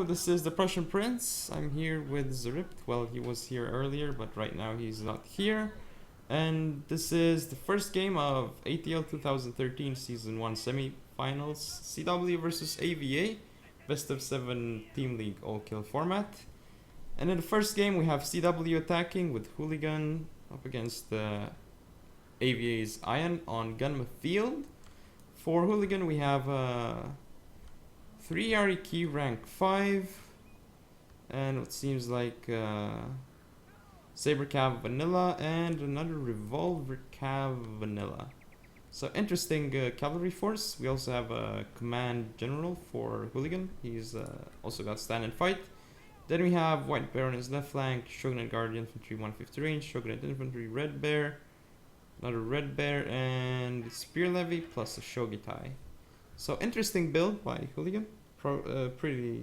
this is the Prussian Prince. I'm here with Zeript. Well, he was here earlier, but right now he's not here. And this is the first game of ATL 2013 Season 1 semi-finals. CW versus AVA, best of 7 team league all-kill format. And in the first game we have CW attacking with Hooligan up against AVA's Iron on Gunma Field. For Hooligan we have 3 Yari key rank 5 and what seems like Saber Cav Vanilla and another Revolver Cav Vanilla. So interesting cavalry force. We also have a command general for Hooligan. He's also got stand and fight. Then we have White Bear on his left flank, Shogunate Guard Infantry 150 range, Shogunate Infantry Red Bear, another Red Bear, and Spear Levy plus a Shogitai. So interesting build by Hooligan. Pretty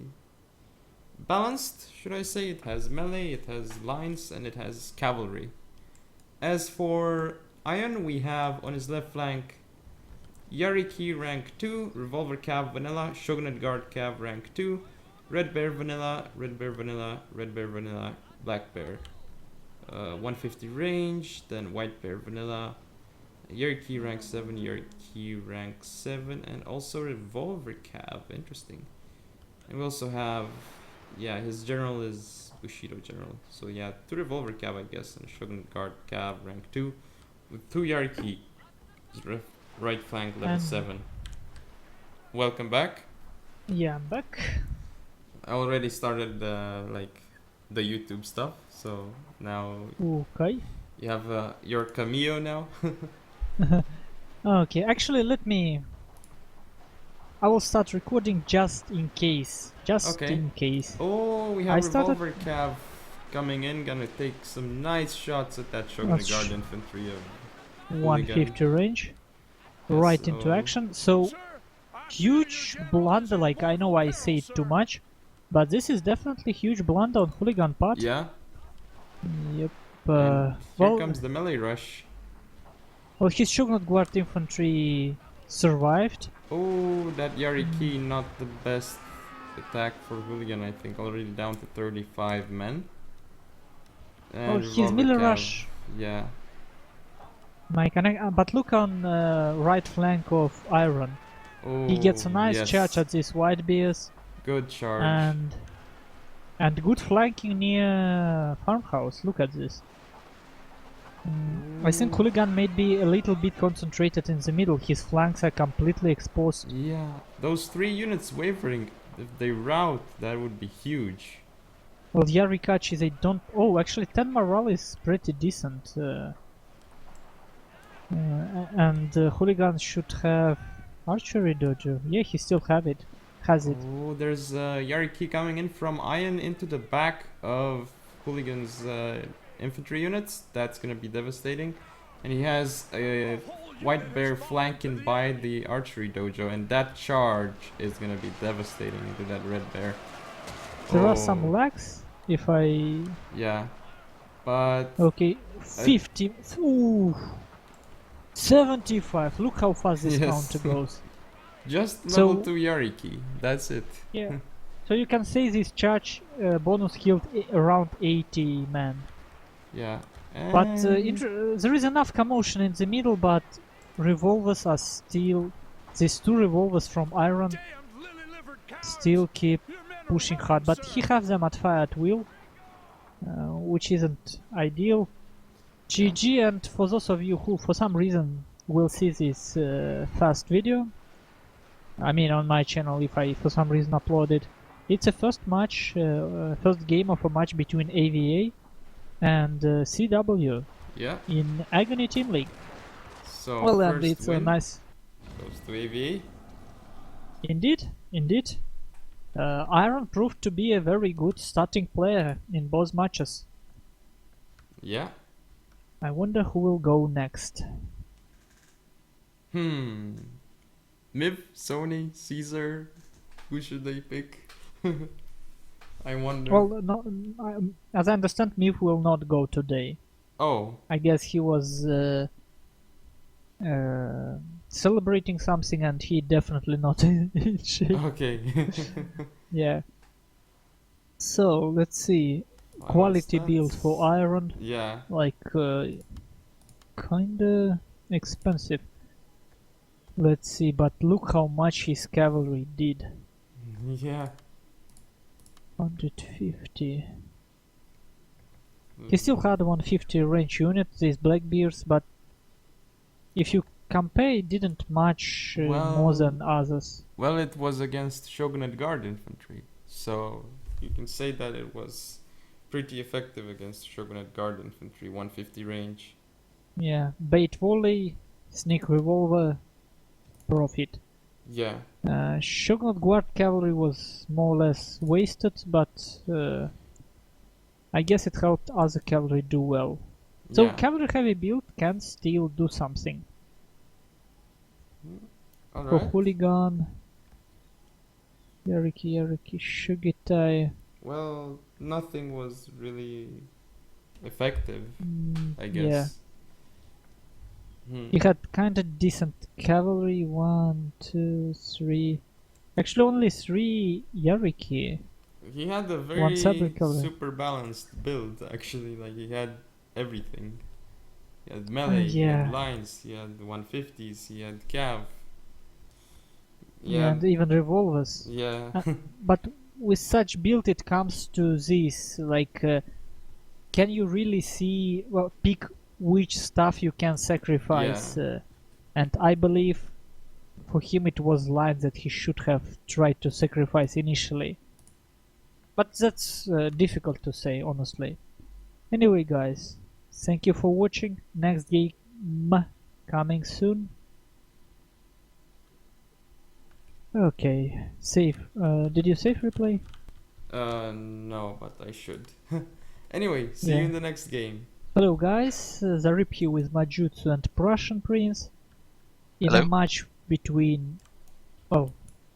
balanced, should I say. It has melee, it has lines, and it has cavalry. As for Iron, we have on his left flank Yari Key rank 2, Revolver Cav Vanilla, Shogunate Guard Cav rank 2, Red Bear Vanilla, Red Bear Vanilla, Red Bear Vanilla, Black Bear. 150 range, then White Bear Vanilla, Yari Key rank 7, Yari Key rank 7, and also Revolver Cav. Interesting. And we also have, yeah, his general is Bushido General. So yeah, 2 Revolver Cav, I guess, and Shogunate Guard Cav rank 2 with 2 Yari Key. Right flank level 7. Welcome back. Yeah, I'm back. I already started the YouTube stuff, so now Okay. you have your cameo now. Okay, actually I will start recording just in case. In case. Oh, we have Revolver Cav coming in, gonna take some nice shots at that Shogunate Guard infantry of 150 range. Yes, right into action. So huge blunder, like I know I say it too much, but this is definitely huge blunder on Hooligan part. Yeah. Yep. Here comes the melee rush. Well, his Shogunate Guard infantry survived. Oh, that Yari Key not the best attack for Hooligan, I think. Already down to 35 men. And his melee rush. Yeah. But look on right flank of Iron. Oh, he gets a nice charge at these white bears. Good charge. And good flanking near farmhouse. Look at this. I think Hooligan may be a little bit concentrated in the middle. His flanks are completely exposed. Yeah, those 3 units wavering, if they rout, that would be huge. Well, Yarikachi, they don't... Oh, actually 10 morale is pretty decent. And Hooligan should have archery dojo. Yeah, he still has it. Oh, there's Yariki coming in from Iron into the back of Hooligan's infantry units. That's gonna be devastating. And he has a White Bear flanking by the archery dojo, and that charge is gonna be devastating into that Red Bear. There are some lags, if I... Yeah, but... Okay, 50... Ooh! 75, look how fast this counter goes. Just level 2 Yariki, that's it. Yeah. So you can say this charge bonus killed around 80 men. Yeah. But there is enough commotion in the middle, but revolvers are still... These 2 revolvers from Iron still keep pushing hard, but he has them at fire at will, which isn't ideal. GG, and for those of you who for some reason will see this fast video, I mean on my channel if I for some reason upload it, it's a first match, first game of a match between AVA and CW in Agony Team League. So well, and it's a nice... Goes to AVA. Indeed. Iron proved to be a very good starting player in both matches. Yeah. I wonder who will go next. Miv, Sony, Caesar, who should they pick? I wonder. Well, no, as I understand, Miv will not go today. Oh. I guess he was celebrating something, and he definitely not in shape. Okay. Yeah. So let's see. Final Quality build stats. for iron, Yeah. like kinda expensive. Let's see, but look how much his cavalry did. Yeah. 150. He still had 150 range units, these Blackbeards, but if you compare, it didn't much more than others. Well, it was against Shogunate Guard infantry, so you can say that it was pretty effective against Shogunate Guard infantry, 150 range. Yeah, bait volley, sneak revolver, profit. Yeah. Shogunate Guard cavalry was more or less wasted, but I guess it helped other cavalry do well. So Yeah. cavalry heavy build can still do something. For Alright. Hooligan, Yariki, Shugitai. Well, nothing was really effective, I Yeah. guess. He had kinda decent cavalry, 1, 2, 3. Actually only 3 Yariki. He had a One very sabre cavalry. super balanced build, actually. Like, he had everything. He had melee, he Yeah. had lines, he had 150s, he had cav. Yeah, and even revolvers. Yeah. But with such build it comes to this, like, can you really see, well, pick which stuff you can sacrifice? And I believe for him it was lines that he should have tried to sacrifice initially. But that's difficult to say, honestly. Anyway, guys, thank you for watching. Next game coming soon. Okay, save. Did you save replay? No, but I should. Anyway, see Yeah. you in the next game. Hello guys, Zarip here with Majutsu and Prussian Prince in Hello. a match between... Oh,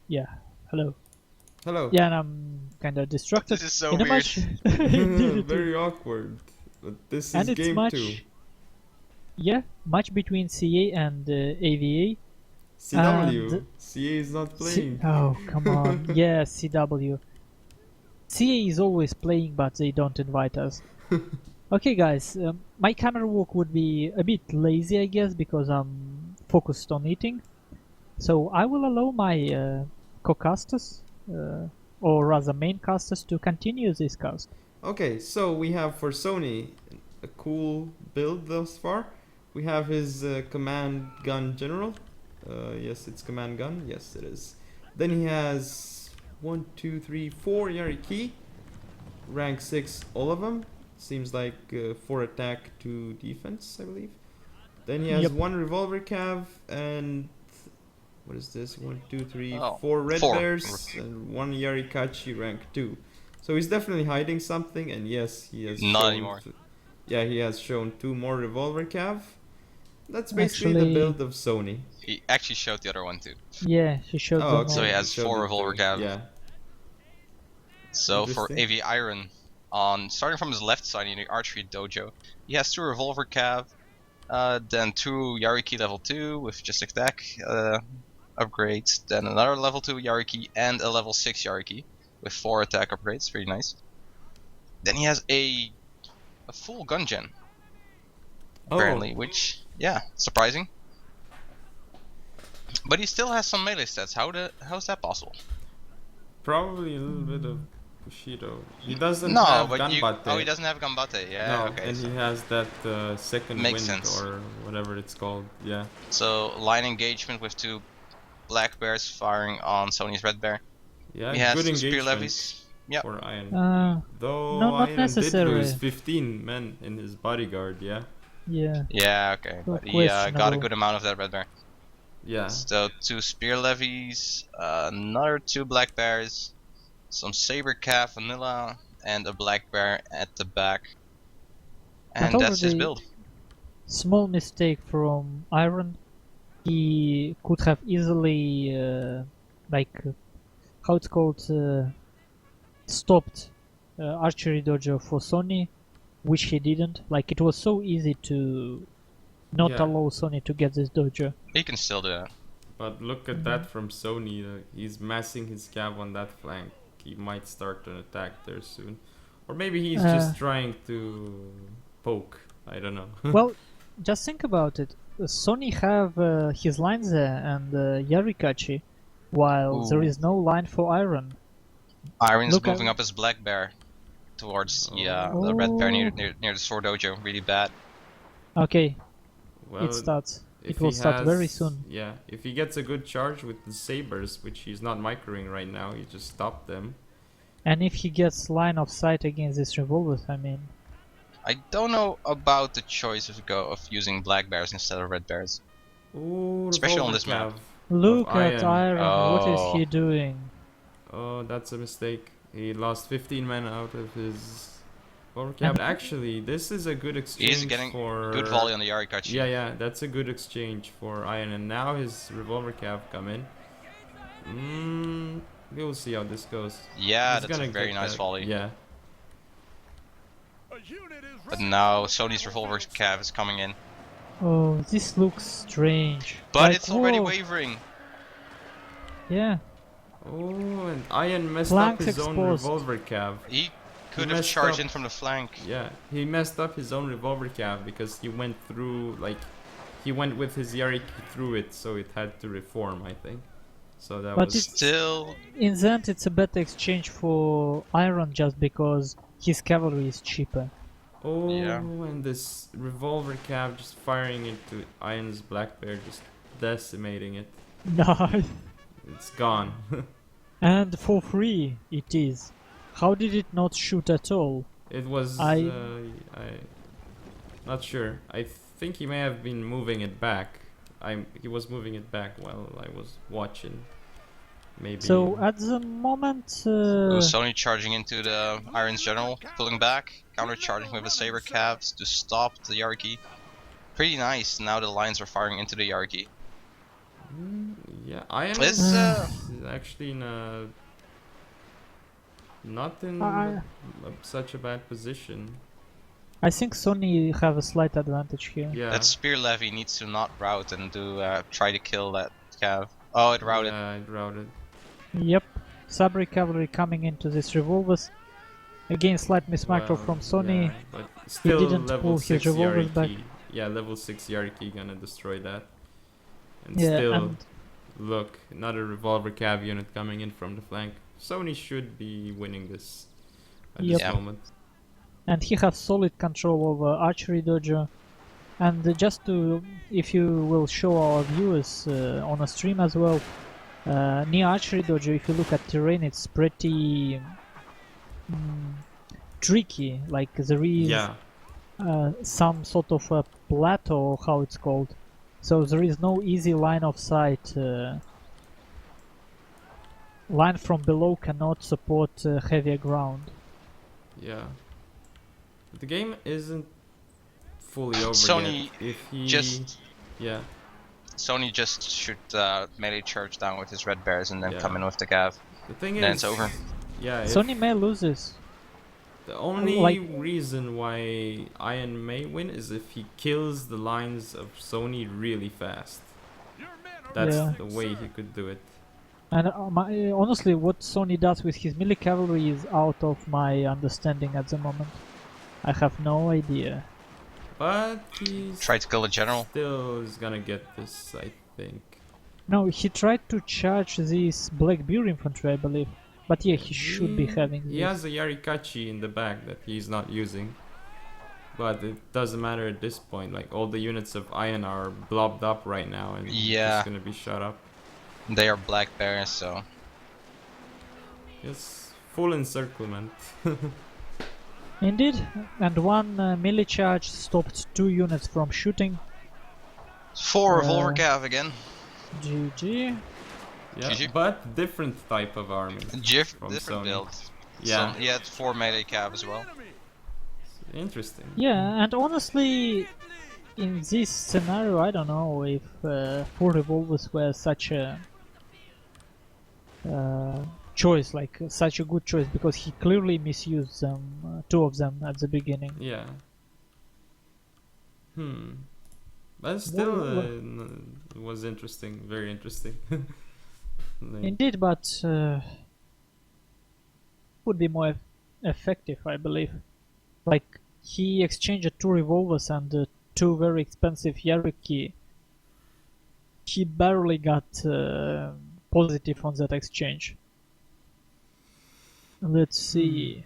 yeah, hello. Hello. Yeah, and I'm kinda distracted. This is so in a weird. match... Indeed it Very is. awkward. But this is And it's game match... 2. Yeah, match between CA and CW. AVA. And- CA is not playing. Oh, come on. Yeah, CW. CA is always playing, but they don't invite us. Okay, guys, my camera work would be a bit lazy, I guess, because I'm focused on eating. So I will allow my co-casters, or rather main casters, to continue this cast. Okay, so we have for Sony a cool build thus far. We have his command gun general. Yes, it's command gun. Yes, it is. Then he has 1, 2, 3, 4 Yariki. Rank 6, all of them. Seems like 4 attack, 2 defense, I believe. Then he has Yep. 1 revolver cav and what is this? 1, 2, 3, Oh, 4 red 4. bears and 1 Yarikachi rank 2. So he's definitely hiding something, and yes, he has Not shown anymore. yeah, he has shown 2 more revolver cav. That's basically the Actually- build of Sony. He actually showed the other one too. Yeah, he showed Oh, them okay. So he all. has showed 4 it revolver too. cav. Yeah. So for Interesting. AV Iron, on starting from his left side in the archery dojo, he has 2 revolver cav, then 2 Yariki level 2 with just attack upgrades, then another level 2 Yariki and a level 6 Yariki with 4 attack upgrades, pretty nice. Then he has a full gun gen, apparently, which, yeah, surprising. But he still has some melee stats. How's that possible? Probably a little bit of Bushido. He doesn't No, have but Ganbate. oh, he doesn't have Gambate. Yeah, No, okay. and So, he has that second Makes wind sense. or whatever it's called. Yeah. so line engagement with 2 black bears firing on Sony's red bear. Yeah, He has good 2 spear engagement levies. Yep. for Iron. no, Though not Iron necessarily. did lose 15 men in his bodyguard, yeah? Yeah. Yeah, okay. Well, But he got a questionable. good amount of that red bear. Yeah. So 2 spear levies, another 2 black bears, some saber calf vanilla, and a black bear at the back. And But that's his already- build. Small mistake from Iron. He could have easily, how it's called, stopped archery dojo for Sony, which he didn't. Like, it was so easy to not Yeah. allow Sony to get this dojo. He can still do that. But look at that from Sony. He's massing his cav on that flank. he might start an attack there soon. Or maybe he's just trying to poke. I don't know. Well, just think about it. Sony have his lines there and Yarikachi, while there Ooh. is no line for Iron. Iron's Look moving at- up his black bear towards the red bear near the sword dojo. Really bad. Okay, Well, it starts. if It will he start very has- soon. Yeah, if he gets a good charge with the sabers, which he's not microing right now, he just stopped them. And if he gets line of sight against this revolver, I mean, I don't know about the choice of using black bears instead of red bears. Ooh, Especially on revolver this map. cav. look Of at Iron. Iron. What is Oh. he doing? Oh, that's a mistake. He lost 15 men out of his revolver cav. Actually, this is a good exchange He's getting for... good volley on the Yarikachi. Yeah, that's a good exchange for Iron. And now his revolver cav come in. We'll see how this goes. Yeah, He's that's a gonna very get nice that. volley. Yeah. But now Sony's revolver cav is coming in. Oh, this looks strange. But Like, it's already whoa. wavering. Yeah, Oh, and Iron messed Flanks up his own exposed. revolver cav. He could have messed charged up. in from the flank. Yeah, he messed up his own revolver cav because he went through, like, he went with his Yariki through it, so it had to reform, I think. So that But was... it's- Still, in the end, it's a better exchange for Iron just because his cavalry is cheaper. Oh, Yeah. and this revolver cav just firing into Iron's black bear, just decimating it. Nice. It's gone. And for free, it is. How did it not shoot at all? It was... I- not sure. I think he may have been moving it back. He was moving it back while I was watching. Maybe... So at the moment, ooh, Sony charging into the Iron's general, pulling back, counter charging with the saber calves to stop the Yariki. Pretty nice. Now the lines are firing into the Yariki. Yeah, Iron It's, is actually in a... not in such a bad position. I think Sony have a slight advantage here. Yeah. That spear levy needs to not route and do try to kill that cav. Oh, it routed. Yeah, it routed. Yep. Sabri cavalry coming into these revolvers. Again, slight mismicro Well, from Sony. yeah, but still didn't level pull his 6 revolvers back. Yariki. Yeah, level 6 Yariki gonna destroy that. And Yeah, still, and look, another revolver cav unit coming in from the flank. Sony should be winning this at Yep. this moment. and he has solid control over archery dojo. And just to, if you will show our viewers on a stream as well, near archery dojo, if you look at terrain, it's pretty tricky. Like there is Yeah, some sort of a plateau, how it's called. So there is no easy line of sight. Line from below cannot support heavier ground. yeah. The game isn't fully over Sony yet. If he... just- Yeah. Sony just should melee charge down with his red bears and then Yeah. come in with the cav. The thing Then is... it's over. Yeah, if- Sony may lose this. The only Like- reason why Iron may win is if he kills the lines of Sony really fast. That's Yeah. the way he could do it. And honestly, what Sony does with his melee cavalry is out of my understanding at the moment. I have no idea. But he's Try to kill the general. still is gonna get this, I think. No, he tried to charge this Black Bear infantry, I believe. But yeah, he should be having He this. has a Yarikachi in the back that he's not using. But it doesn't matter at this point. Like, all the units of Iron are blobbed up right now and Yeah. just gonna be shut up. They are black bears, so It's full encirclement. Indeed, and one melee charge stopped 2 units from shooting. 4 revolver cav again. GG. Yeah, GG. but different type of army. From Different Sony. build. Yeah, So he had 4 melee cav as well. interesting. Yeah, and honestly, in this scenario, I don't know if 4 revolvers were such a choice, like such a good choice, because he clearly misused them, 2 of them at the beginning. Yeah. But still, What- it was interesting, very interesting. Like, Indeed, but would be more effective, I believe. Like, he exchanged 2 revolvers and 2 very expensive Yariki. He barely got positive on that exchange. Let's see.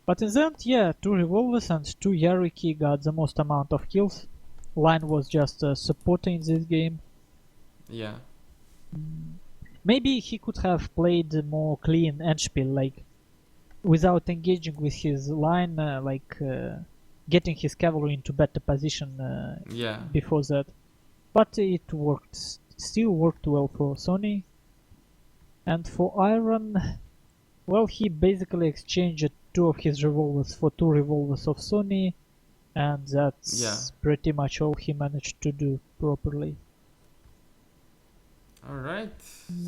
But in the end, yeah, 2 revolvers and 2 Yariki got the most amount of kills. Line was just supporting this game. Yeah. Maybe he could have played more clean Endspiel, like without engaging with his line, getting his cavalry into better position Yeah. before that. But it worked, still worked well for Sony. And for Iron, well, he basically exchanged 2 of his revolvers for 2 revolvers of Sony, and that's pretty much all he managed to do properly. Alright,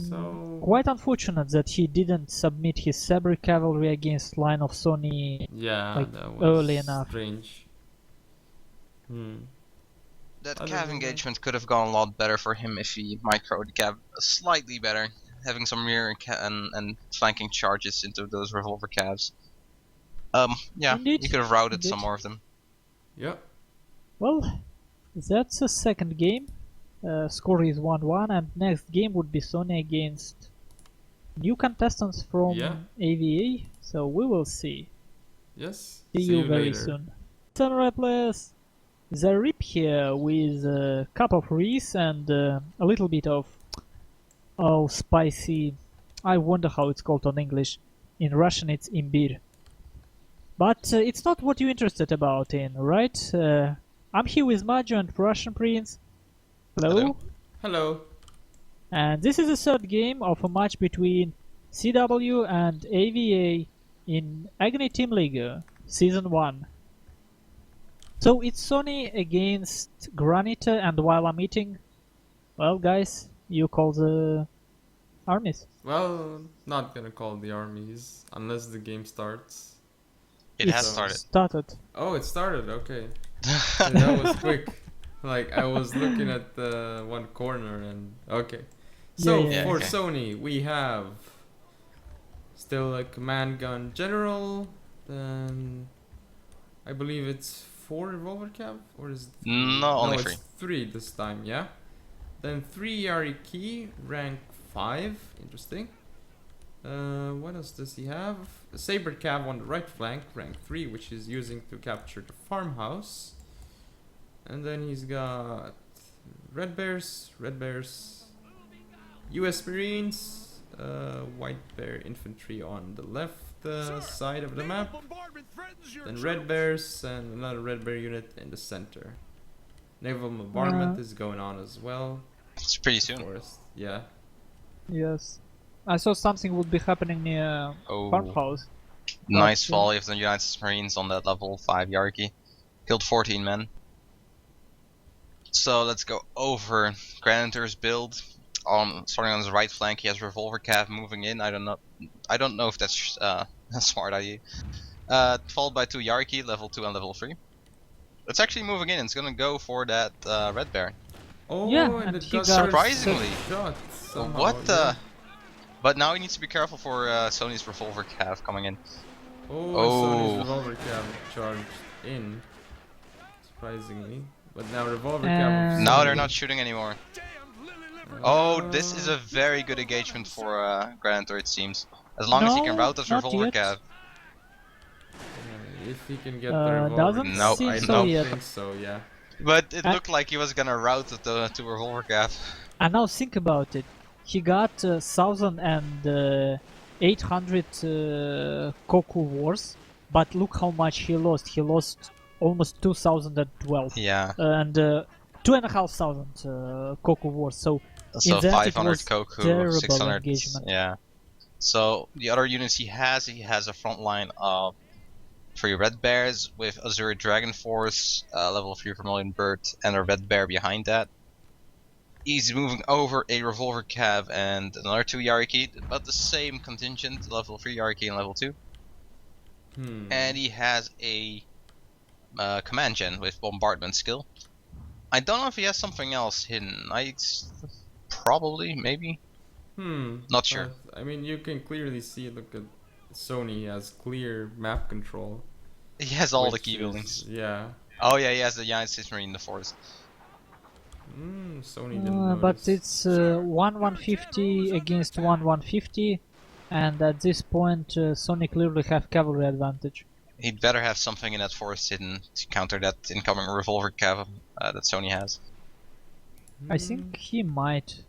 so... Quite unfortunate that he didn't submit his Sabre cavalry against line of Sony that was early enough. Strange. That cav engagement could have gone a lot better for him if he microed the cav slightly better, having some rear and flanking charges into those revolver cavs. Yeah, Indeed. you could have routed some more of them. Yep. Well, that's a second game. Score is 1-1, and next game would be Sony against new contestants from AVA, so we will see. Yes. See you very later. soon. Samurai players, the Rip here with a cup of rice and a little bit of spicy. I wonder how it's called on English. In Russian it's imbir. But it's not what you're interested about in, right? I'm here with Majo and Russian Prince. Hello. Hello. And this is the third game of a match between CW and AVA in Agony Team League Season 1. So it's Sony against Granite, and while I'm eating, well guys, you call the armies. Well, not gonna call the armies unless the game starts. It has started. Oh, it started, okay. That was quick. Like, I was looking at the one corner and... Okay. So, for Sony, we have... Still a command gun general. Then... I believe it's 4 revolver cav? Or is it 3? No, only 3. It's 3 this time, yeah? Then 3 Yariki, rank 5. Interesting. What else does he have? A Saber cav on the right flank, rank 3, which he's using to capture the farmhouse. And then he's got Red Bears, US Marines, White Bear Infantry on the left side of the map, then Red Bears and another Red Bear unit in the center. Naval bombardment is going on as well. It's pretty soon. Yeah. Yes. I saw something would be happening near farmhouse. Nice volley of the United States Marines on that level 5 Yarki. Killed 14 men. So let's go over Graniter's build. Starting on his right flank, he has revolver cav moving in. I don't know if that's a smart idea. Followed by 2 Yarki, level 2 and level 3. It's actually moving in. It's gonna go for that Red Bear. Oh, yeah, and it got surprisingly. Somehow, what the? But now he needs to be careful for Sony's revolver cav coming in. Sony's revolver cav charged in. Surprisingly. But now revolver cav... Now they're not shooting anymore. Oh, this is a very good engagement for Granitor, it seems. As long as he can route this revolver cav. If he can get the revolver... No, I don't think so, yeah. But it looked like he was gonna route the 2 revolver cav. And now think about it. He got 1,800 Koku wars, but look how much he lost. He lost almost 2,012. Yeah. And 2,500 Koku wars. So in that 500 Koku, 600. Engagement. Yeah. So the other units he has a front line of 3 Red Bears with Azure Dragon Force, level 3 Vermilion Bird, and a Red Bear behind that. He's moving over a revolver cav and another 2 Yariki, but the same contingent, level 3 Yariki and level 2. And he has a command gen with bombardment skill. I don't know if he has something else hidden. Probably, maybe. Not sure. I mean, you can clearly see. Look at Sony has clear map control. He has all the which key is- buildings. Yeah. Oh yeah, he has the United States Marine in the forest. Sony didn't But notice. it's 1-150 against 1-150, and at this point Sony clearly have cavalry advantage. He'd better have something in that forest hidden to counter that incoming revolver cav that Sony has. I think he might.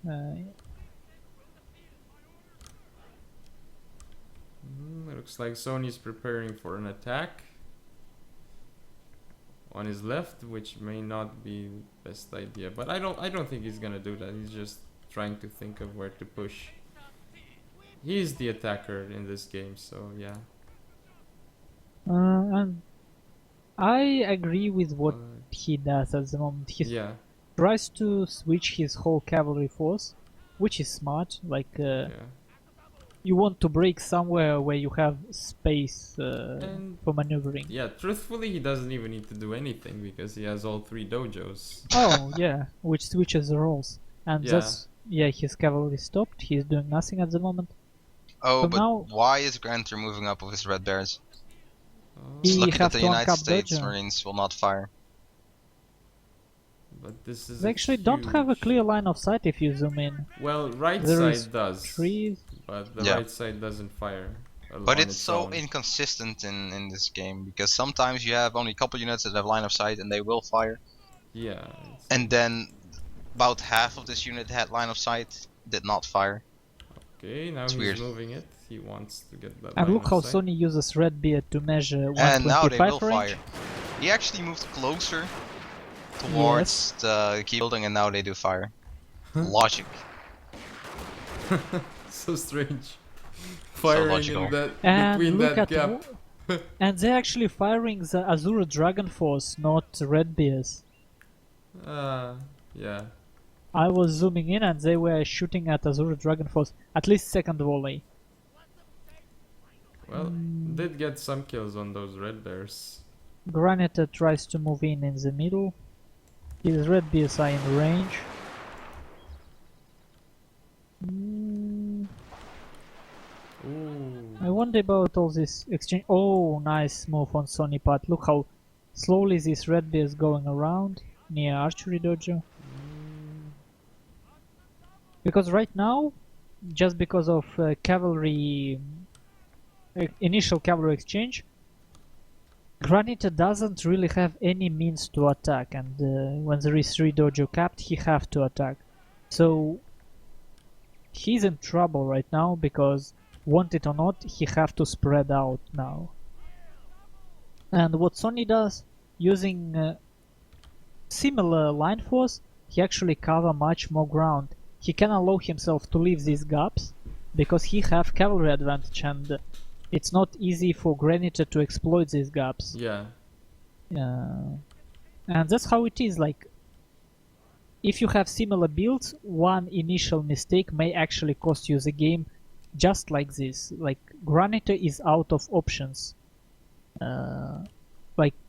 Looks like Sony's preparing for an attack on his left, which may not be best idea. But I don't think he's gonna do that. He's just trying to think of where to push. He's the attacker in this game, so yeah. And I agree with what he does at the moment. He Yeah. tries to switch his whole cavalry force, which is smart. Like Yeah. you want to break somewhere where you have space And for maneuvering. yeah, truthfully, he doesn't even need to do anything because he has all 3 dojos. Oh yeah, which switches the roles, and Yeah. that's his cavalry stopped. He's doing nothing at the moment. Oh, So but now- why is Granter moving up with his red bears? Oh, He It's lucky that have the to United uncap States Dojo. Marines will not fire. but this is They actually don't have a huge- clear line of sight if you zoom in. Well, right There is side does, Trees. but the Yeah. right side doesn't fire. But on it's so own. inconsistent in this game because sometimes you have only a couple units that have line of sight and they will fire, Yeah. and then about half of this unit had line of sight did not fire. Okay, now It's he's weird. moving it. He wants to get that. And line look of how sight. Sony uses red beard to measure And now they 125 will range. fire. He actually moved closer towards the key building and now they do fire. Logic. So strange. Firing logical. in that And between look that at gap. and they're actually firing the Azure Dragon Force, not red bears. Yeah. I was zooming in and they were shooting at Azure Dragon Force, at least second volley. Well, did get some kills on those red bears. Granite tries to move in the middle. His red bears are in range. Ooh. I wonder about all this exchange. Oh, nice move on Sony part. Look how slowly this red bear is going around near archery dojo. Because right now, just because of cavalry, initial cavalry exchange, Granite doesn't really have any means to attack, and when there is 3 dojo capped, he have to attack. So he's in trouble right now because, want it or not, he have to spread out now. And what Sony does, using similar line force, he actually cover much more ground. He can allow himself to leave these gaps because he have cavalry advantage, and it's not easy for Granite to exploit these gaps. Yeah. And that's how it is. Like, if you have similar builds, one initial mistake may actually cost you the game, just like this. Like, Granite is out of options.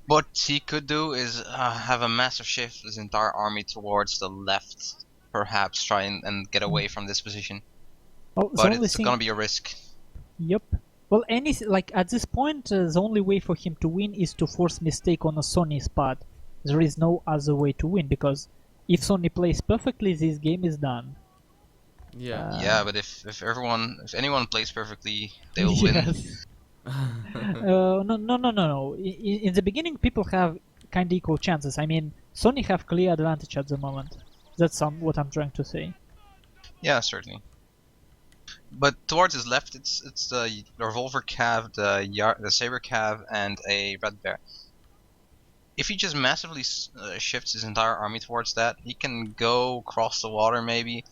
What he could do is have a massive shift his entire army towards the left, perhaps try and get away from this position. Oh, But it's gonna be a risk. Yep. Well, like at this point, the only way for him to win is to force mistake on a Sony spot. There is no other way to win because if Sony plays perfectly, this game is done. Yeah. Yeah, but if anyone plays perfectly, they will win. Yes. No. In the beginning, people have kind of equal chances. I mean, Sony have clear advantage at the moment. That's what I'm trying to say. Yeah, certainly. But towards his left, it's the revolver cav, the saber cav, and a red bear. If he just massively shifts his entire army towards that, he can go across the water maybe,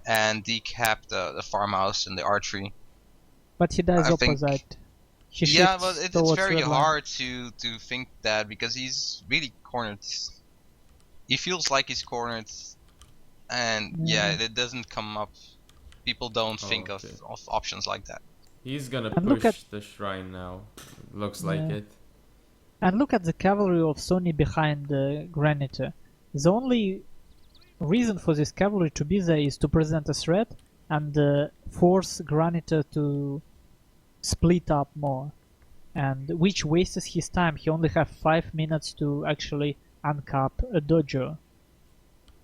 and decap the farmhouse and the archery. But he does I think- opposite. He Yeah, shifts but it's towards very red line. hard to think that because he's really cornered. He feels like he's cornered, and yeah, it doesn't come up. People don't think okay. of options like that. He's gonna And look push at- the shrine now. Looks like Yeah. it. And look at the cavalry of Sony behind Granite. The only reason for this cavalry to be there is to present a threat and force Granite to split up more, and which wastes his time. He only have 5 minutes to actually uncap a dojo,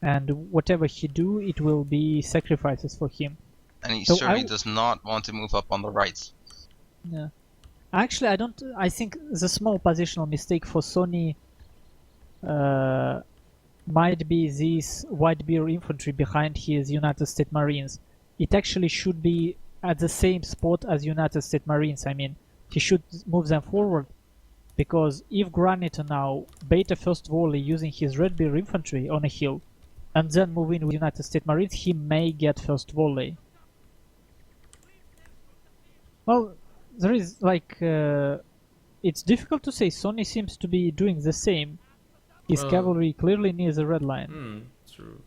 and whatever he do, it will be sacrifices for him. And he So certainly does not want to move up on the right. Yeah. Actually, I think the small positional mistake for Sony might be this white bear infantry behind his United States Marines. It actually should be at the same spot as United States Marines. I mean, he should move them forward, because if Granite now bait a first volley using his red bear infantry on a hill, and then move in with United States Marines, he may get first volley. Well, there is like it's difficult to say. Sony seems to be doing the same. His cavalry clearly near the red line. True.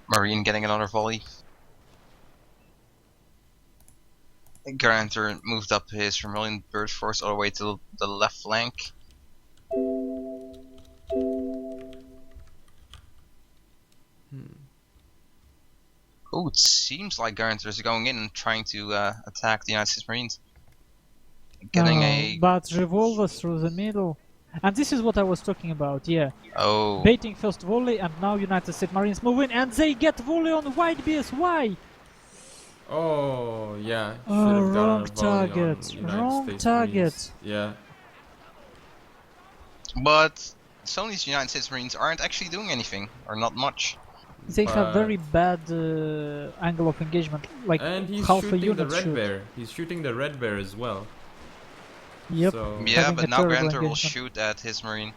Marine getting another volley. Garanter moved up his Vermilion Bird Force all the way to the left flank. Oh, it seems like Garanter is going in and trying to attack the United States Marines. Getting but revolvers through the middle. And this is what I was talking about, yeah. Oh. Baiting first volley, and now United States Marines move in, and they get volley on white bears. Why? Oh, yeah. Oh, wrong target. Wrong target. Yeah. But Sony's United States Marines aren't actually doing anything, or not much. They have very bad angle of engagement, like and he's half a shooting unit the red shoot. bear. He's shooting the red bear as well. Yep. So yeah, but now Granter will engagement. shoot at his Marine.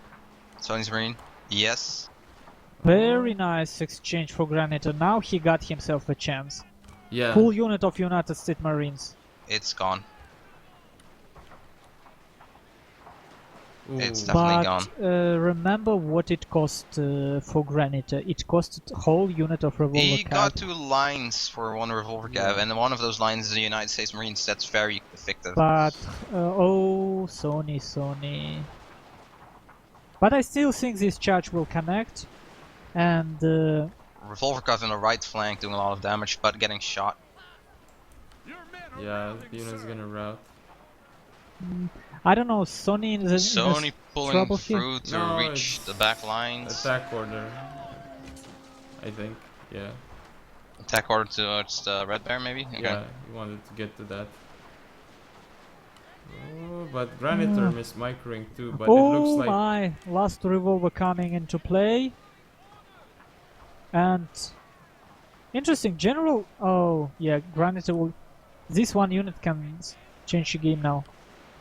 Sony's Marine. Yes. Very nice exchange for Granite. Now he got himself a chance. yeah. Full unit of United States Marines. It's gone. Ooh. It's definitely gone. Remember what it cost for Granite. It cost a whole unit of revolver He got cav. 2 lines for 1 revolver cav, and one of those lines is the United States Marines. That's very effective. But oh, Sony. But I still think this charge will connect, and Revolver cav on the right flank doing a lot of damage, but getting shot. Yeah, the unit's gonna rout. I don't know. Sony in the Sony pulling trouble here. through to No, reach it's the back lines. Attack order. I think. Yeah. Attack order towards the red bear, maybe. Okay. Yeah, he wanted to get to that. Oh, but Granitor missed microing too, but it looks like my! Last revolver coming into play. And interesting, general. Oh yeah, Granitor will. This one unit can change the game now.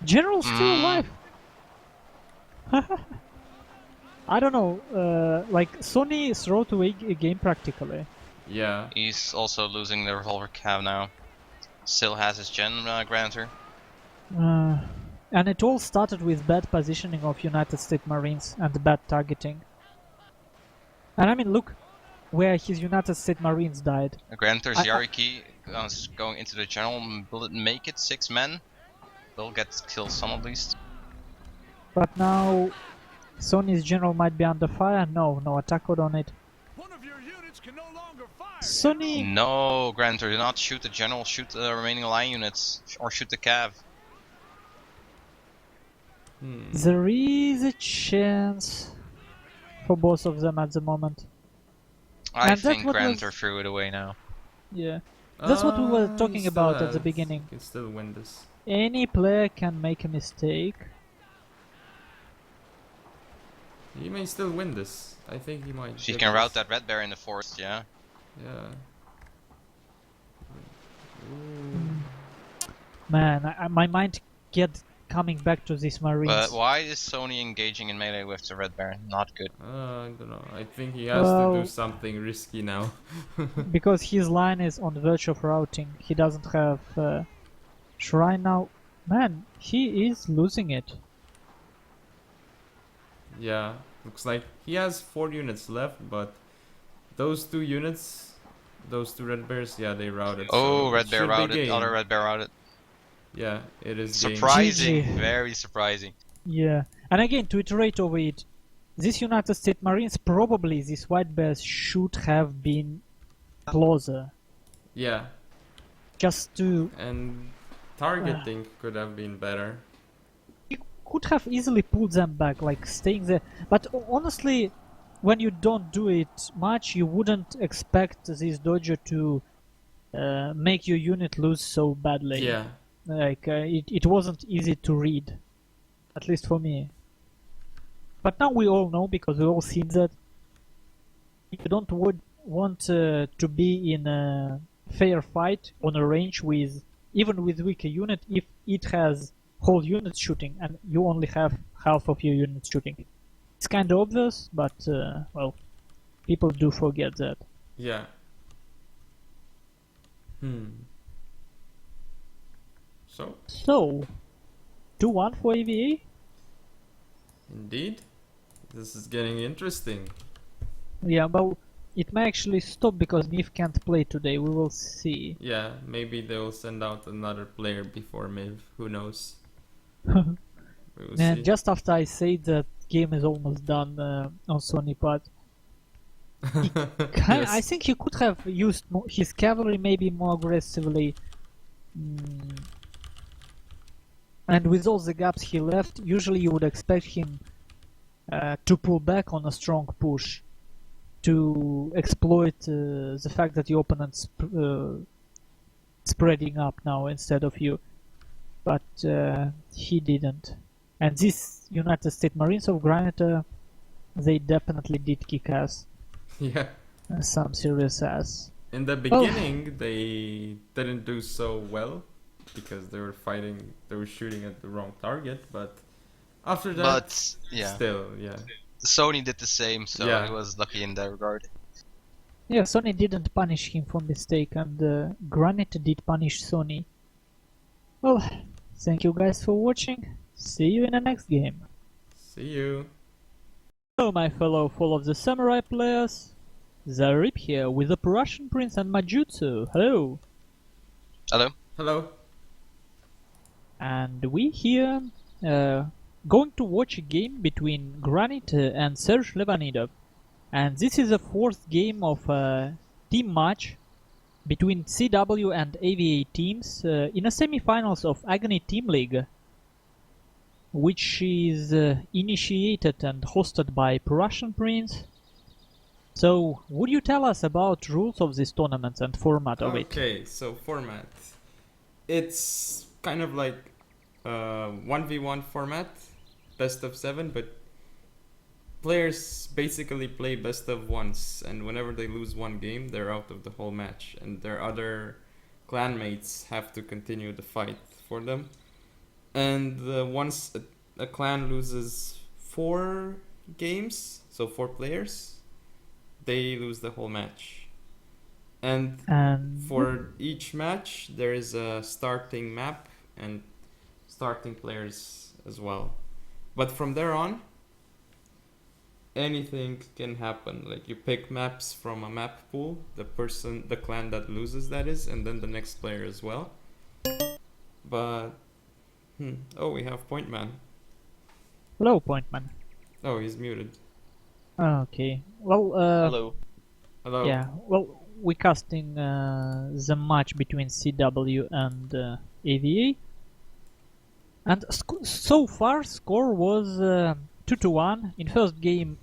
General's still alive. I don't know. Like Sony throw to a game practically. yeah. He's also losing the revolver cav now. Still has his gen Granter. And it all started with bad positioning of United States Marines and bad targeting. And I mean, look where his United States Marines died. Granter's Yariki is going into the general. Will it make it 6 men? Will get killed some at least. But now Sony's general might be under fire. No attack code on it. One of your units can no longer fire. Sony. No, Granter, do not shoot the general. Shoot the remaining line units, or shoot the cav. There is a chance for both of them at the moment. I And that's think what Granter was- threw it away now. Yeah. That's what we were talking he still about at the has- beginning. He can still win this. Any player can make a mistake. He may still win this. I think he might. She get can this. route that red bear in the forest, yeah. Yeah. Ooh. Man, my mind get coming back to these Marines. But why is Sony engaging in melee with the red bear? Not good. I don't know. I think he has to Well- do something risky now. Because his line is on the verge of routing. He doesn't have Shrine now. Man, he is losing it. Yeah, looks like he has 4 units left, but those 2 units, those 2 red bears, yeah, they routed. Oh, so red it bear should be routed. game. Other red bear routed. Yeah, it is game. Surprising. GG. Very surprising. Yeah. And again, to iterate over it, these United States Marines, probably these white bears should have been closer. Yeah, just to... And targeting could have been better. You could have easily pulled them back, like staying there. But honestly, when you don't do it much, you wouldn't expect this dojo to make your unit lose so badly. Yeah. Like, it wasn't easy to read. At least for me. But now we all know, because we've all seen that. If you don't want to be in a fair fight on a range with, even with weaker unit, if it has whole unit shooting and you only have half of your unit shooting. It's kind of obvious, but, well, people do forget that. Yeah. So, 2-1 for AVA? indeed. This is getting interesting. Yeah, but it may actually stop because Nif can't play today, we will see. Yeah, maybe they'll send out another player before Miv. Who knows? We will And see. just after I say that game is almost done on Sony part, Yes. I think he could have used his cavalry maybe more aggressively. And with all the gaps he left, usually you would expect him to pull back on a strong push to exploit the fact that the opponent's spreading up now instead of you. But he didn't. And these United States Marines of Granite, they definitely did kick ass. Yeah. Some serious ass. In the beginning, they didn't do so well because they were shooting at the wrong target, but after that, But yeah, still, yeah. Sony did the same, so Yeah. he was lucky in that regard. Yeah, Sony didn't punish him for mistake, and Granite did punish Sony. Well, thank you guys for watching. See you in the next game. See you. Hello, my fellow Fall of the Samurai players. Zarip here with the Prussian Prince and Majutsu. Hello. Hello. Hello. And we here going to watch a game between Granit and Serge Levanidov. And this is the fourth game of a team match between CW and AVA teams in a semi-finals of Agony Team League, which is initiated and hosted by Prussian Prince. So, would you tell us about rules of this tournament and format of it? Okay, so format. It's kind of like 1v1 format, best of 7, but players basically play best of once, and whenever they lose one game, they're out of the whole match, and their other clanmates have to continue the fight for them. And once a clan loses 4 games, so 4 players, they lose the whole match. And for each match, there is a starting map and starting players as well. But from there on, anything can happen. Like, you pick maps from a map pool, the clan that loses, that is, and then the next player as well. But oh, we have Point Man. Hello, Pointman. Oh, he's muted. Okay. Well, Hello. Hello. yeah. Well, we're casting the match between CW and AVA, and so far score was 2-1. In first game,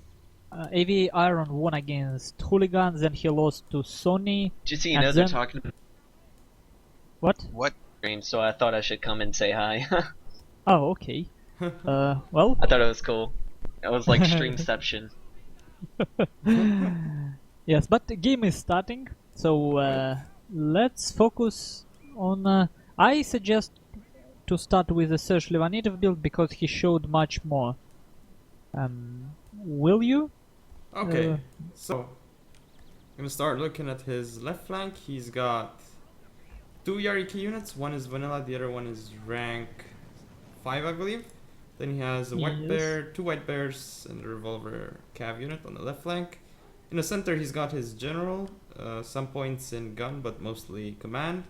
AVA Iron won against Hooligans, then he lost to Sony. Just so you And know, they're then- talking about What? What? stream, so I thought I should come and say hi. Oh, okay. Well, I thought it was cool. It was like streamception. yes, but the game is starting, so let's focus on... I suggest to start with the Serge Levanidov build because he showed much more. Will you? Okay, so I'm gonna start looking at his left flank. He's got 2 Yariki units. One is vanilla, the other one is rank 5, I believe. Then he has a white Yes. bear, 2 white bears, and a revolver cav unit on the left flank. In the center, he's got his general, some points in gun, but mostly command.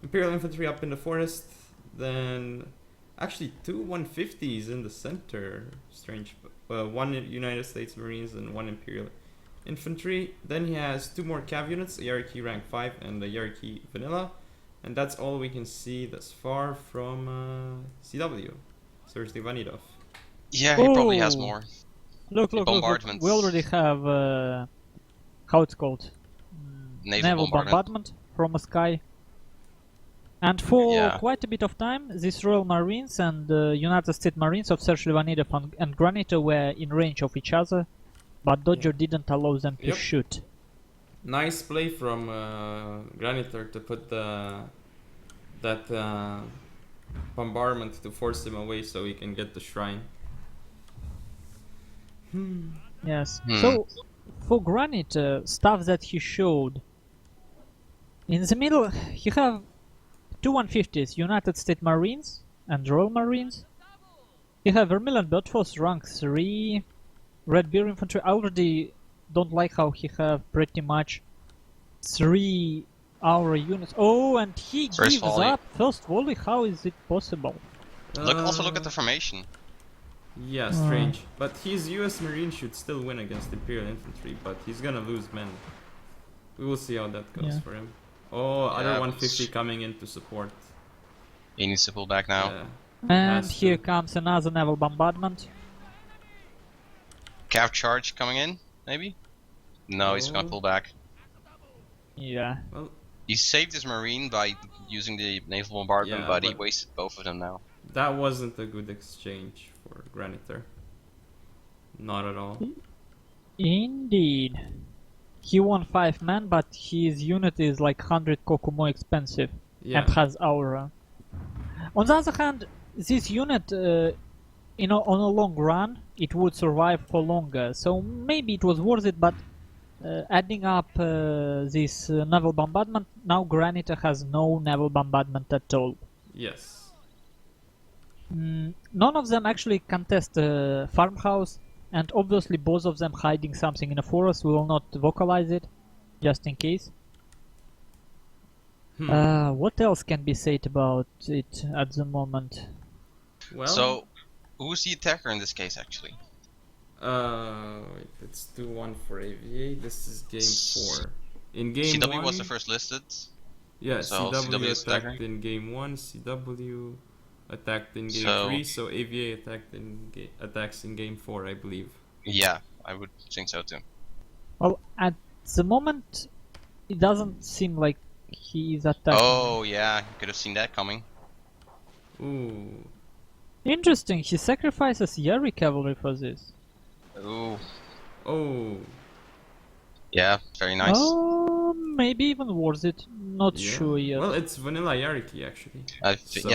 Imperial infantry up in the forest. Then, actually, 2 150s in the center. Strange. 1 United States Marines and 1 Imperial infantry. Then he has 2 more cav units, a Yariki rank 5 and a Yariki vanilla. And that's all we can see thus far from CW. Sergey Vanidov. Yeah, he probably has Oh. more. Look, The look, look, look. bombardments. We already have how it's called? Naval bombardment from the sky. And for Yeah. quite a bit of time, these Royal Marines and United States Marines of Sergey Vanidov and Graniter were in range of each other, but Dodger didn't allow them to Yep. shoot. Nice play from Graniter to put that bombardment to force him away so he can get the shrine. Yes. Hmm. So, for Graniter, stuff that he showed, in the middle, you have two 150s, United States Marines and Royal Marines. You have Vermilion Bird Force rank 3, Red Bear Infantry. I already don't like how he have pretty much 3 hour units. Oh, and he First gives volley. up first volley. How is it possible? Also look at the formation. Yeah, strange. But his US Marine should still win against Imperial Infantry, but he's gonna lose men. We will see how that goes Yeah. for him. Oh, other Yeah, 150 coming in to support. He needs to pull back now. Yeah. And Has here to. comes another naval bombardment. Cav charge coming in, maybe? No, he's gonna Oh. pull back. Yeah. Well, He saved his marine by using the naval bombardment, Yeah, but he but- wasted both of them now. that wasn't a good exchange for Graniter. Not at all. Indeed. He won 5 men, but his unit is like 100 koku more expensive Yeah. and has aura. On the other hand, this unit, on a long run, it would survive for longer. So maybe it was worth it, but adding up this naval bombardment, now Graniter has no naval bombardment at all. Yes. None of them actually contest farmhouse, and obviously both of them hiding something in a forest. We will not vocalize it, just in case. What else can be said about it at the moment? Well, So, who's the attacker in this case, actually? wait, it's 2-1 for AVA. This is game 4. In game CW 1, was the first listed. yeah, so CW CW is attacked attacker. in game 1, CW attacked in game So- 3, so AVA attacks in game 4, I believe. Yeah, I would think so too. Well, at the moment, it doesn't seem like he is attacking. Oh yeah, you could have seen that coming. Ooh. Interesting, he sacrifices Yari cavalry for this. Ooh, Oh. yeah, very nice. Maybe even worth it. Not Yeah. sure yet. Well, it's vanilla Yariki actually. Yeah,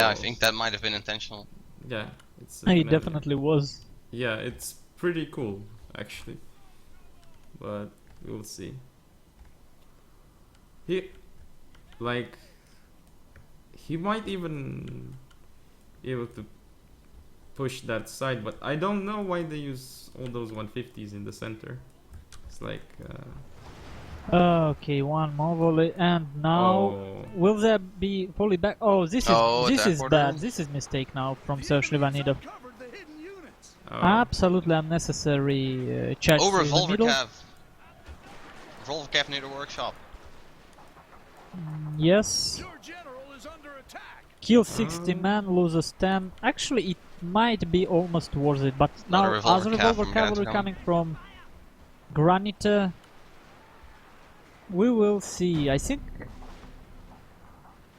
I So- think that might have been intentional. Yeah, it's. It vanilla. definitely was. Yeah, it's pretty cool actually. But we'll see. He might even be able to push that side, but I don't know why they use all those 150s in the center. It's like Okay, one more volley, and now oh, will there be volley back? Oh, this that is order. bad. This is mistake now from Sergey Vanidov. Covered the hidden units. oh, Absolutely unnecessary charge Oh, through the revolver middle. cav. Revolver cav near the workshop. Yes, Your general is under attack. kill 60 men, loses 10. Actually, it might be almost worth it, but Not a now revolver other cav revolver from cavalry Granite coming from Graniter. We will see. I think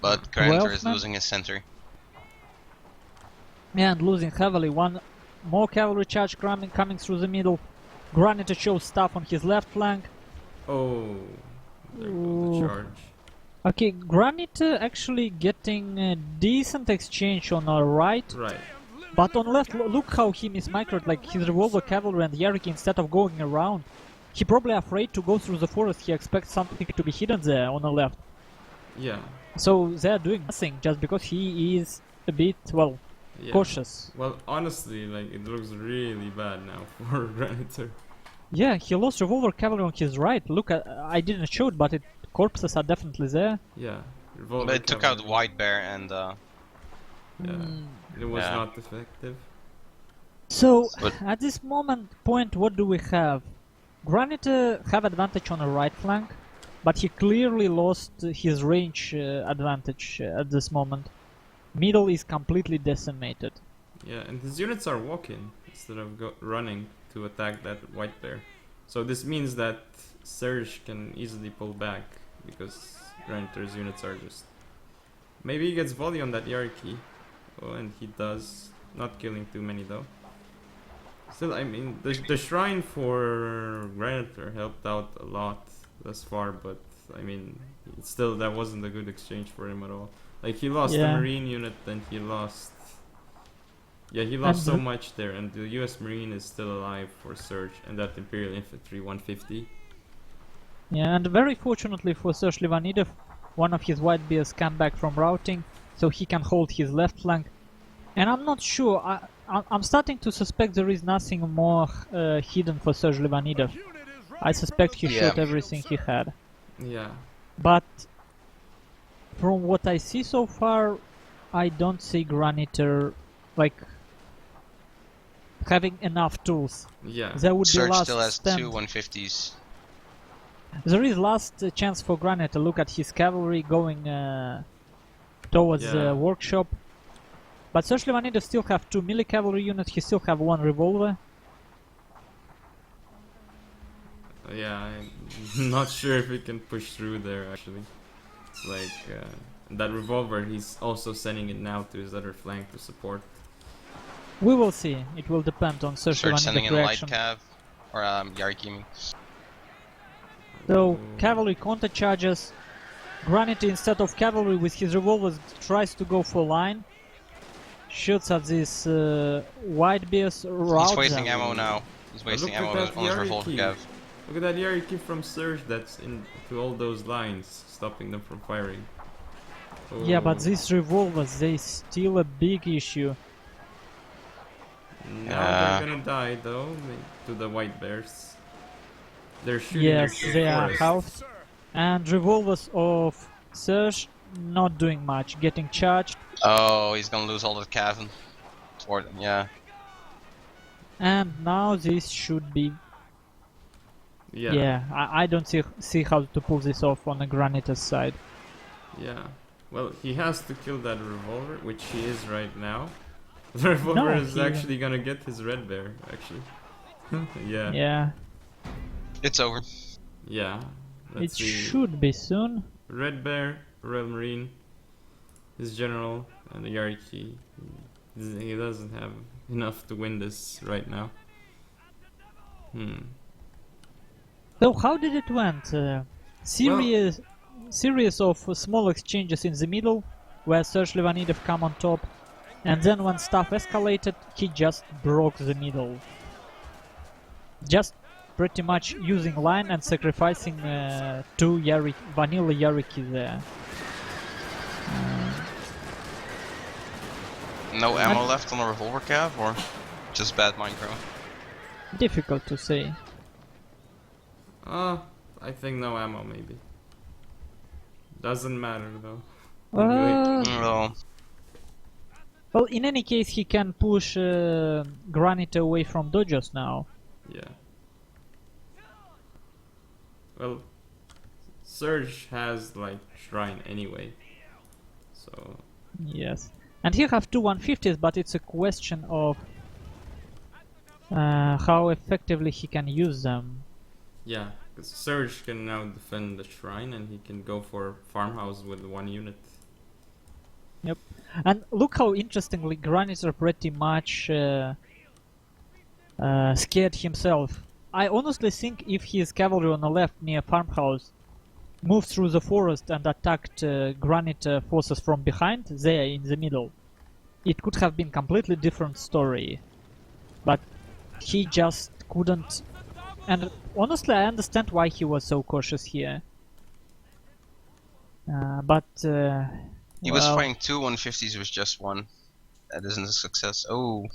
But Graniter 12 is men? losing his center. and losing heavily. One more cavalry charge coming through the middle. Graniter shows stuff on his left flank. oh, there goes Ooh. the charge. Okay, Graniter actually getting a decent exchange on our right, Right. but on left, look how he mismicroed, like his revolver cavalry and Yariki, instead of going around. He probably afraid to go through the forest, he expects something to be hidden there on the left. Yeah. So they're doing nothing just because he is a bit, well, Yeah. cautious. Well, honestly, like it looks really bad now for Graniter. Yeah, he lost revolver cavalry on his right. Look, I didn't show it, but corpses are definitely there. Yeah. Revolver But it took out cavalry. White Bear and Yeah. It was Yeah. not effective. So, But- at this point, what do we have? Granite have advantage on the right flank. but he clearly lost his range advantage at this moment. Middle is completely decimated. Yeah, and his units are walking instead of running to attack that white bear. So this means that Surge can easily pull back because Graniter's units are just... Maybe he gets volley on that Yariki. Oh, and he does. Not killing too many though. Still, I mean, the shrine for Graniter helped out a lot thus far, but I mean, still that wasn't a good exchange for him at all. Like he lost the Marine unit, then he lost... Yeah, he lost so much there, and the US Marine is still alive for Surge, and that Imperial Infantry 150. Yeah, and very fortunately for Serge Levanidov, one of his white bears came back from routing, so he can hold his left flank. And I'm not sure, I'm starting to suspect there is nothing more hidden for Serge Levanidov. I suspect he shot everything he had. Yeah. But from what I see so far, I don't see Graniter like having enough tools. Yeah. There would Surge be last still has stand. 2 150s. There is last chance for Graniter. Look at his cavalry going towards the workshop. But Serge Levanidov still have 2 melee cavalry units. He still have 1 revolver. Yeah, I'm not sure if he can push through there actually. It's like that revolver, he's also sending it now to his other flank to support. We will see. It will depend on Serge Surge sending Levanidov's in light reaction. cav, or Yariki. So cavalry counter charges. Graniter instead of cavalry with his revolvers tries to go for line. Shoots at these white bears. He's wasting ammo now. He's wasting ammo on his revolver cav. Look at that Yariki from Surge that's into all those lines, stopping them from firing. Oh. Yeah, but these revolvers, they still a big issue. Now they're gonna die though, to the white bears. They're shooting Yes, their they are forest. halved. And revolvers of Surge not doing much, getting charged. Oh, he's gonna lose all the cav toward him, yeah. And now this should be... Yeah, I don't see how to pull this off on the Graniter's side. Yeah. Well, he has to kill that revolver, which he is right now. The revolver is actually gonna get his red bear, actually. Yeah. Yeah. It's over. Yeah. It should be soon. Red bear, Royal Marine, his general, and the Yariki. He doesn't have enough to win this right now. So how did it went? Series of small exchanges in the middle, where Serge Levanidov come on top, and then when stuff escalated, he just broke the middle. Just pretty much using line and sacrificing 2 vanilla Yariki there. No ammo left on the revolver cav, or just bad micro? Difficult to say. I think no ammo maybe. Doesn't matter though. No. Well, in any case, he can push Graniter away from dojos now. Yeah. Well, Surge has like shrine anyway, so... Yes. And he have 2 150s, but it's a question of how effectively he can use them. Yeah, because Surge can now defend the shrine and he can go for farmhouse with 1 unit. Yep. And look how interestingly Graniter pretty much scared himself. I honestly think if his cavalry on the left near farmhouse moved through the forest and attacked Graniter forces from behind, there in the middle, it could have been completely different story. But he just couldn't. And honestly, I understand why he was so cautious here. He was fighting 2 150s with just 1. That isn't a success. Oh.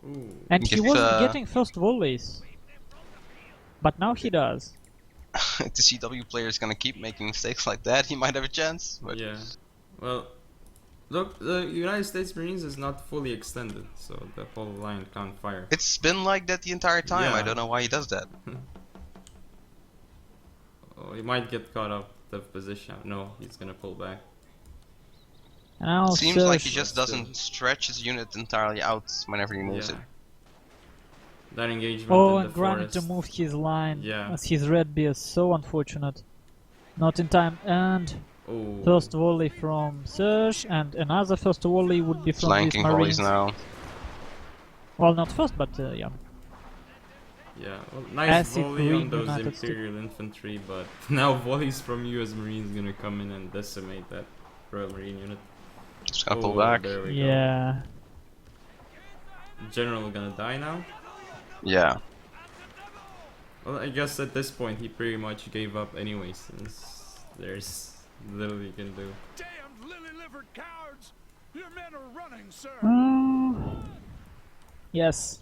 Ooh. And he wasn't getting first volleys. But now he does. If the CW player is gonna keep making mistakes like that, he might have a chance. But Yeah. Well, look, the United States Marines is not fully extended, so the whole line can't fire. it's been like that the entire time. Yeah. I don't know why he does that. Oh, he might get caught up the position. No, he's gonna pull back. Now Seems like he Serge, just doesn't stretch his unit entirely out whenever he moves Yeah. it. That engagement oh, in and the Granite forest. moved his line Yeah. as his red beer. So unfortunate. Not in time. And Oh. first volley from Serge, and another first volley would be from Flanking these volleys Marines. now. Well, not first, but yeah. Yeah, well, nice Acid volley Green on those United States. Imperial infantry, but now volleys from US Marines gonna come in and decimate that Royal Marine unit. Just gonna pull back. There we Yeah. go. General gonna die now? Yeah. Well, I guess at this point he pretty much gave up anyway, since there's little you can do. Damned lily-livered cowards! Your men are running, sir. Yes.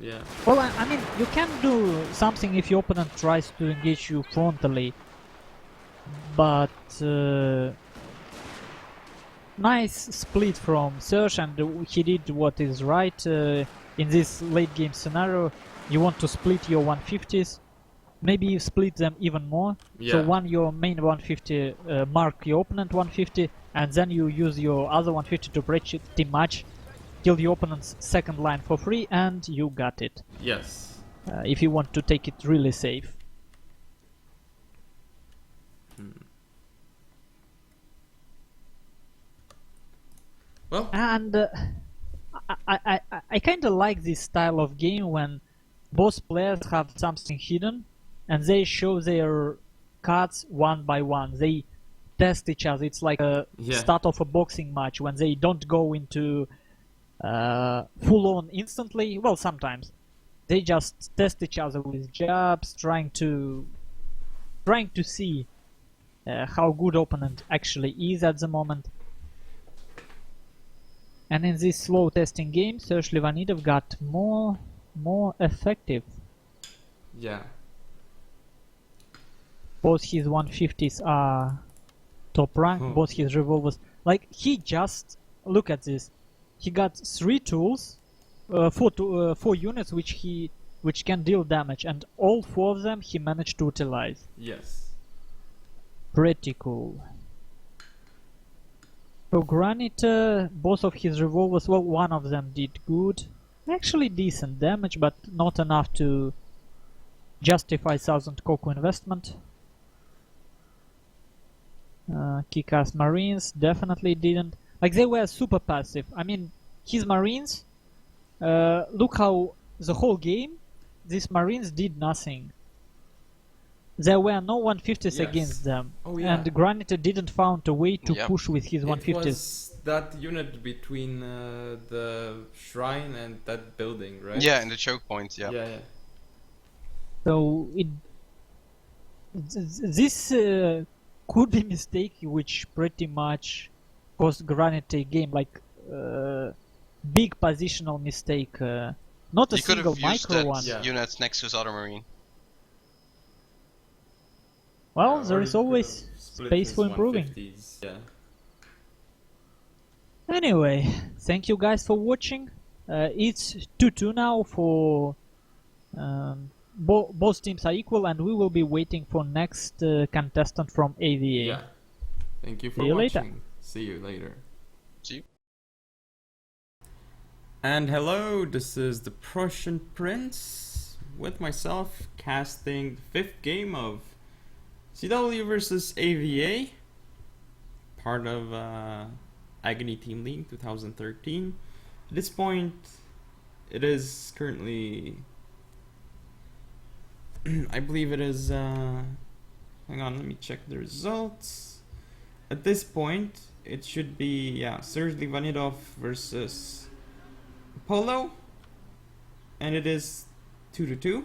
Yeah. Well, I mean, you can do something if your opponent tries to engage you frontally, but nice split from Serge, and he did what is right in this late game scenario. You want to split your 150s, maybe you split them even more. Yeah. So one your main 150 mark your opponent 150, and then you use your other 150 to breach it, team match, kill the opponent's second line for free, and you got it. Yes. If you want to take it really safe. Well, And I kind of like this style of game when both players have something hidden and they show their cards one by one. They test each other. It's like a Yeah. start of a boxing match when they don't go into full on instantly. Well, sometimes they just test each other with jabs, trying to see how good opponent actually is at the moment. And in this slow testing game, Serge Levanidov got more effective. yeah. Both his 150s are top rank, Hmm. both his revolvers. Like, he just, look at this. He got 3 tools, 4 units which can deal damage, and all 4 of them he managed to utilize. Yes. Pretty cool. So Granite, both of his revolvers, well, one of them did good. Actually decent damage, but not enough to justify 1000 Coco investment. Kick-ass Marines definitely didn't. Like, they were super passive. I mean, his Marines, look how the whole game, these Marines did nothing. There were no 150s Yes. against them. Oh, yeah. And Granite didn't found a way to Yep. push with his 150s. It was that unit between the shrine and that building, right? Yeah, in the choke point, yeah. Yeah, yeah. So this could be mistake which pretty much cost Granite a game, like big positional mistake, not a You could single have used micro that one. Yeah. unit next to his other marine. Well, Yeah, there or is you always could've split space his for improving. 150s. Yeah. Anyway, thank you guys for watching. It's 2-2 now for both teams are equal, and we will be waiting for next contestant from AVA. Yeah. Thank you for See you later. watching. See you later. See you. And hello, this is the Prussian Prince with myself casting the 5th game of CW versus AVA, part of Agony Team League 2013. At this point, it is currently, I believe it is, hang on, let me check the results. At this point, it should be, yeah, Serge Livanidov versus Polo, and it is 2-2.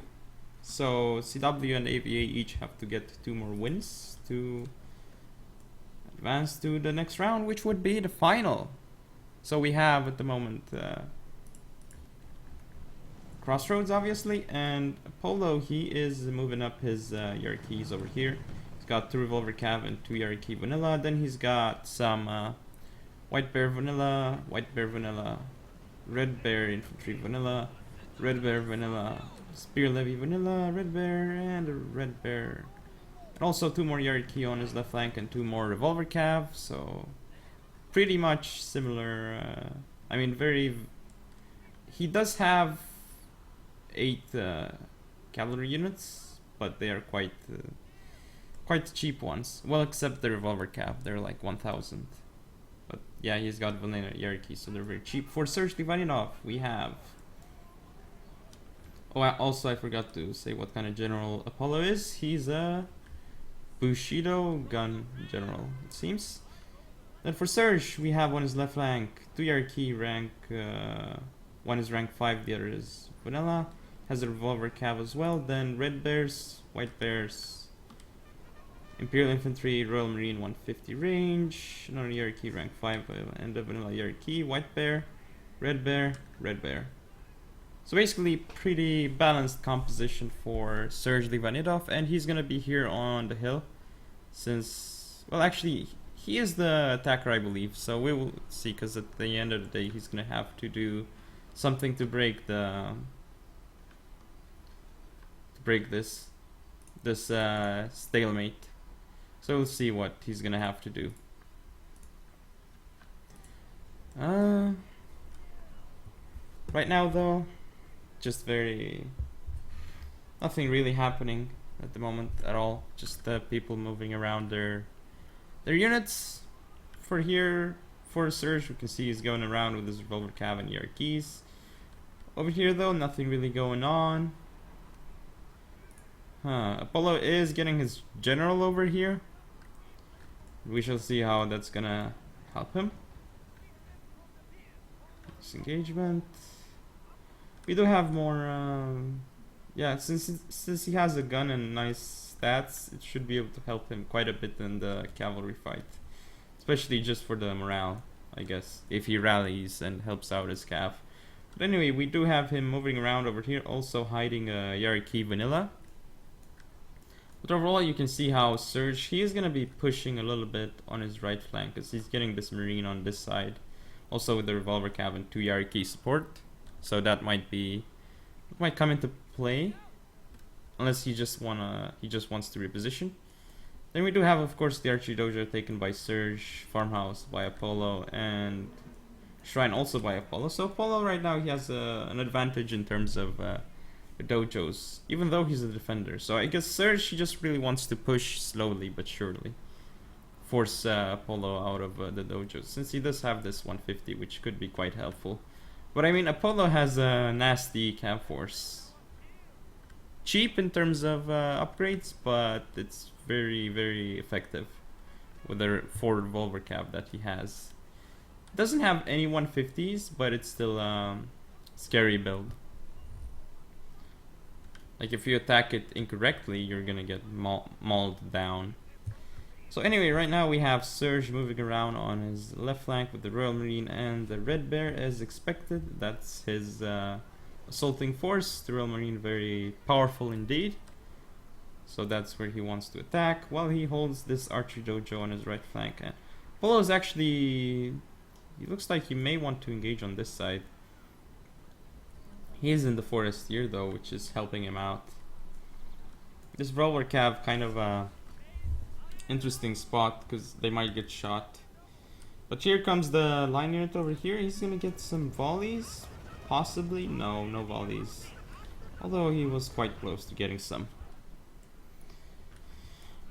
So CW and AVA each have to get 2 more wins to advance to the next round, which would be the final. So we have at the moment Crossroads, obviously, and Polo, he is moving up his Yarkees over here. He's got 2 Revolver Cav and 2 Yarkee Vanilla. Then he's got some White Bear Vanilla, Red Bear Infantry Vanilla, Red Bear Vanilla, Spear Levy Vanilla, Red Bear, and a Red Bear And also 2 more Yariki on his left flank and 2 more Revolver Cav, so pretty much similar. I mean, he does have 8 cavalry units, but they are quite cheap ones. Well, except the Revolver Cav, they're like 1,000. But yeah, he's got vanilla Yariki, so they're very cheap. For Serge Ivanov, we have... Oh, also I forgot to say what kind of general Apollo is. He's a Bushido gun general, it seems. Then for Serge, we have on his left flank 2 Yariki rank, one is rank 5, the other is vanilla. Has a Revolver Cav as well. Then Red Bears, White Bears, Imperial Infantry, Royal Marine 150 range, another Yariki rank 5, and a vanilla Yariki, White Bear, Red Bear, Red Bear. So basically pretty balanced composition for Serge Livanidov, and he's gonna be here on the hill since, well, actually he is the attacker, I believe, so we will see, because at the end of the day he's gonna have to do something to break this stalemate. So we'll see what he's gonna have to do. Right now though, just nothing really happening at the moment at all. Just people moving around their units. For Serge, we can see he's going around with his Revolver Cav and Yarikis. Over here though, nothing really going on. Apollo is getting his general over here. We shall see how that's gonna help him. Disengagement. We do have more, yeah, since he has a gun and nice stats, it should be able to help him quite a bit in the cavalry fight. Especially just for the morale, I guess, if he rallies and helps out his cav. But anyway, we do have him moving around over here, also hiding a Yariki Vanilla. But overall, you can see how Serge, he is going to be pushing a little bit on his right flank, because he's getting this Marine on this side. Also with the Revolver Cav and 2 Yariki support. So that might come into play, unless he just wants to reposition. Then we do have, of course, the Archery Dojo taken by Serge, Farmhouse by Apollo, and Shrine also by Apollo. So Apollo right now, he has an advantage in terms of the dojos, even though he's a defender. So I guess Serge, he just really wants to push slowly but surely, force Apollo out of the dojos, since he does have this 150, which could be quite helpful. But I mean, Apollo has a nasty cav force. Cheap in terms of upgrades, but it's very, very effective with the 4 Revolver Cav that he has. Doesn't have any 150s, but it's still scary build. Like if you attack it incorrectly, you're gonna get mauled down. So anyway, right now we have Serge moving around on his left flank with the Royal Marine and the Red Bear as expected. That's his assaulting force. The Royal Marine, very powerful indeed. So that's where he wants to attack, while he holds this Archery Dojo on his right flank. And Polo is actually... he looks like he may want to engage on this side. He is in the forest here though, which is helping him out. This Revolver Cav kind of interesting spot, because they might get shot. But here comes the line unit over here. He's gonna get some volleys, possibly. No volleys, although he was quite close to getting some.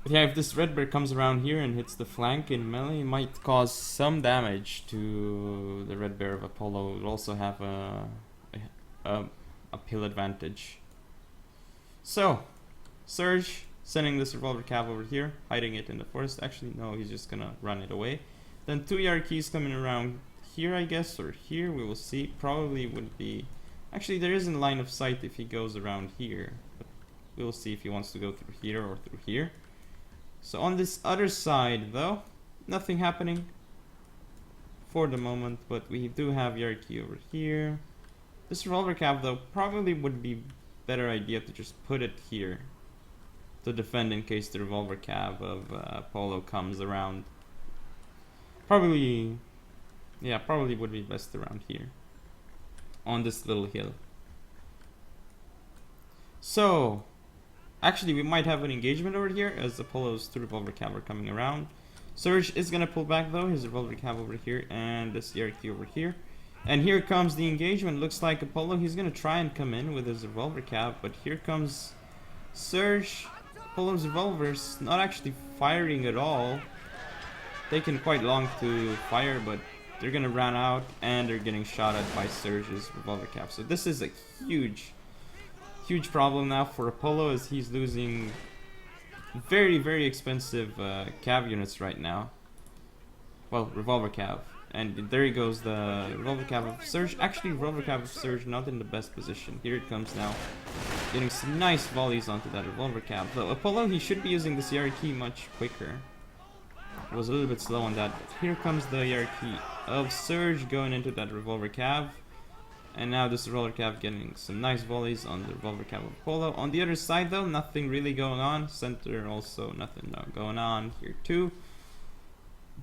But yeah, if this Red Bear comes around here and hits the flank in melee, it might cause some damage to the Red Bear of Apollo. It will also have a uphill advantage. So Serge sending this Revolver Cav over here, hiding it in the forest. Actually, no, he's just gonna run it away. Then 2 Yarikis coming around here, I guess, or here, we will see. Probably would be... actually, there isn't line of sight if he goes around here. But we'll see if he wants to go through here or through here. So on this other side, though, nothing happening for the moment, but we do have Yariki over here. This Revolver Cav, though, probably would be better idea to just put it here to defend in case the Revolver Cav of Apollo comes around. Probably would be best around here on this little hill. So Actually, we might have an engagement over here as Apollo's 2 revolver cav are coming around. Surge is gonna pull back though, his revolver cav over here and this ERQ over here. And here comes the engagement. Looks like Apollo, he's gonna try and come in with his revolver cav, but here comes Surge. Apollo's revolver's not actually firing at all. Taking quite long to fire, but they're gonna run out and they're getting shot at by Surge's revolver cav. So this is a huge problem now for Apollo as he's losing very expensive cav units right now. Well, revolver cav. And there he goes, the revolver cav of Surge. Actually, revolver cav of Surge not in the best position. Here it comes now. Getting some nice volleys onto that revolver cav. Though Apollo, he should be using this ER key much quicker. It was a little bit slow on that. But here comes the ER key of Surge going into that revolver cav. And now this revolver cav getting some nice volleys on the revolver cav of Apollo. On the other side though, nothing really going on. Center also nothing going on here too.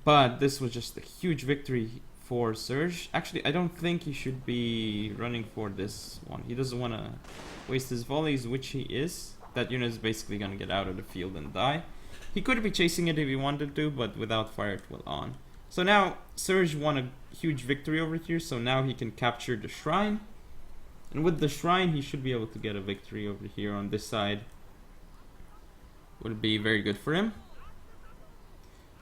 But this was just a huge victory for Surge. Actually, I don't think he should be running for this one. He doesn't want to waste his volleys, which he is. That unit is basically going to get out of the field and die. He could be chasing it if he wanted to, but without fire it will on. So now Surge won a huge victory over here, so now he can capture the shrine. And with the shrine, he should be able to get a victory over here on this side. Would be very good for him.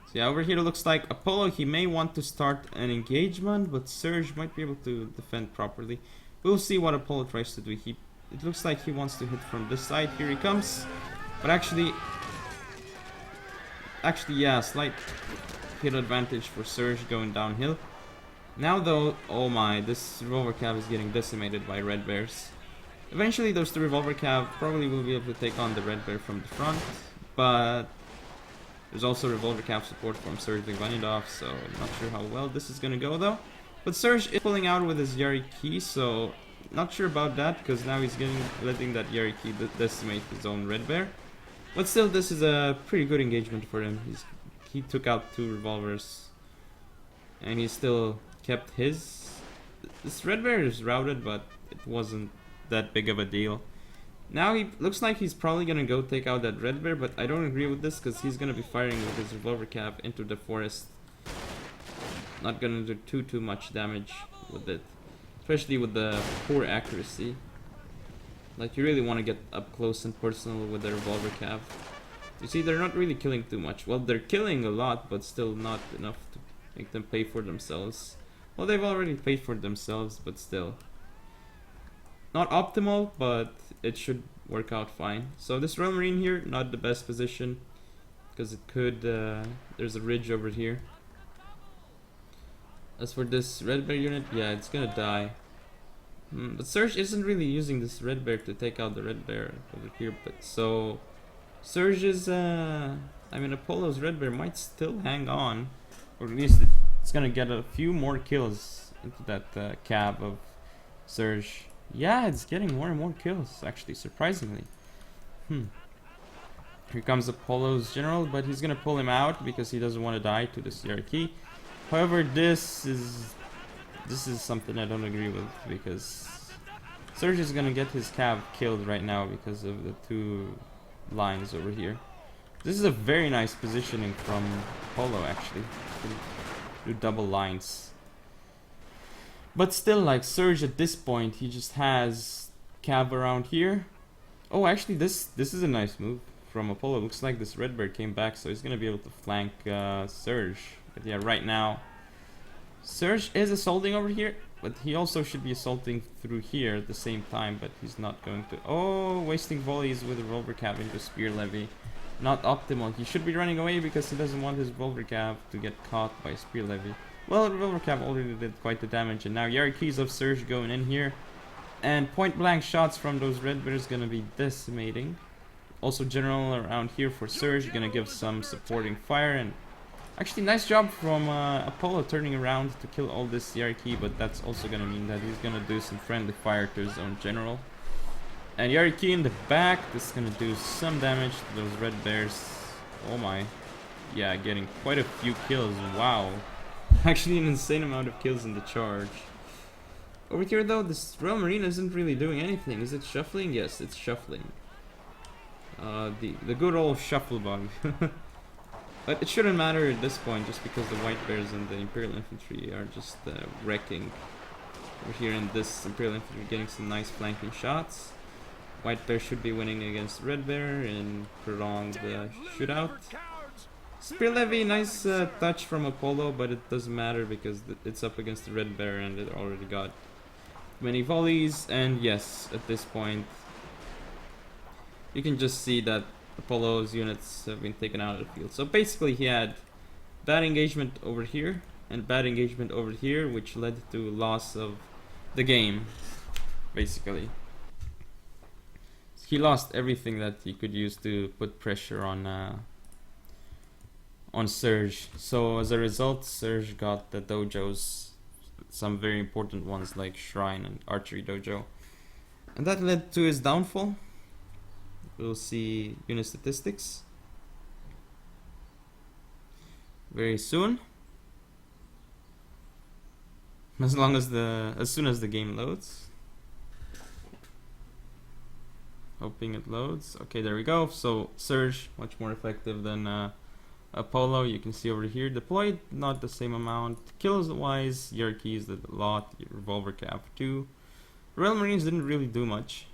So yeah, over here it looks like Apollo, he may want to start an engagement, but Surge might be able to defend properly. We'll see what Apollo tries to do. It looks like he wants to hit from this side. Here he comes. But actually yeah, slight hit advantage for Surge going downhill. Now though, oh my, this revolver cav is getting decimated by red bears. Eventually those 2 revolver cav probably will be able to take on the red bear from the front, but there's also revolver cav support from Surge Ivanidov, so I'm not sure how well this is gonna go though. But Surge is pulling out with his Yari key, so not sure about that because now he's letting that Yari key decimate his own red bear. But still, this is a pretty good engagement for him. He took out 2 revolvers and he still kept his. This red bear is routed, but it wasn't that big of a deal. Now he looks like he's probably gonna go take out that red bear, but I don't agree with this because he's gonna be firing with his revolver cav into the forest. Not gonna do too much damage with it, especially with the poor accuracy. Like, you really want to get up close and personal with the revolver cav. You see, they're not really killing too much. Well, they're killing a lot, but still not enough to make them pay for themselves. Well, they've already paid for themselves, but still. Not optimal, but it should work out fine. So this Royal Marine here, not the best position, because it could, there's a ridge over here. As for this red bear unit, yeah, it's gonna die. But Surge isn't really using this red bear to take out the red bear over here, but so Surge is, I mean, Apollo's red bear might still hang on, or at least it's gonna get a few more kills into that cav of Surge. Yeah, it's getting more and more kills, actually, surprisingly. Here comes Apollo's general, but he's gonna pull him out because he doesn't want to die to this CRT. However, this is something I don't agree with, because Surge is gonna get his cav killed right now because of the 2 lines over here. This is a very nice positioning from Apollo, actually, to do double lines. But still, like, Surge at this point, he just has cav around here. Oh, actually, this is a nice move from Apollo. Looks like this red bird came back, so he's gonna be able to flank Surge. But yeah, right now Surge is assaulting over here, but he also should be assaulting through here at the same time, but he's not going to. Oh, wasting volleys with a revolver cav into spear levy. Not optimal. He should be running away because he doesn't want his revolver cav to get caught by spear levy. Well, revolver cav already did quite the damage, and now Yariki's of Surge going in here, and point blank shots from those red bears gonna be decimating. Also, general around here for Surge, gonna give some supporting fire. And actually, nice job from Apollo turning around to kill all this Yariki, but that's also gonna mean that he's gonna do some friendly fire to his own general. And Yariki in the back, this is gonna do some damage to those red bears. Oh my. Yeah, getting quite a few kills. Wow. Actually, an insane amount of kills in the charge. Over here though, this Royal Marine isn't really doing anything. Is it shuffling? Yes, it's shuffling. The good old shuffle bug. But it shouldn't matter at this point, just because the white bears and the Imperial Infantry are just wrecking. Over here in this Imperial Infantry getting some nice flanking shots. White bear should be winning against red bear in prolonged shootout. Spear levy, nice touch from Apollo, but it doesn't matter because it's up against the red bear and it already got many volleys. And yes, at this point you can just see that Apollo's units have been taken out of the field. So basically he had bad engagement over here and bad engagement over here, which led to loss of the game, basically. He lost everything that he could use to put pressure on Surge. So as a result, Surge got the dojos, some very important ones like Shrine and Archery Dojo. And that led to his downfall. We'll see unit statistics very soon. As soon as the game loads. Hoping it loads. Okay, there we go. So Surge much more effective than Apollo. You can see over here deployed not the same amount. Kills wise, Yerkes did a lot. Revolver Cap 2. Royal Marines didn't really do much.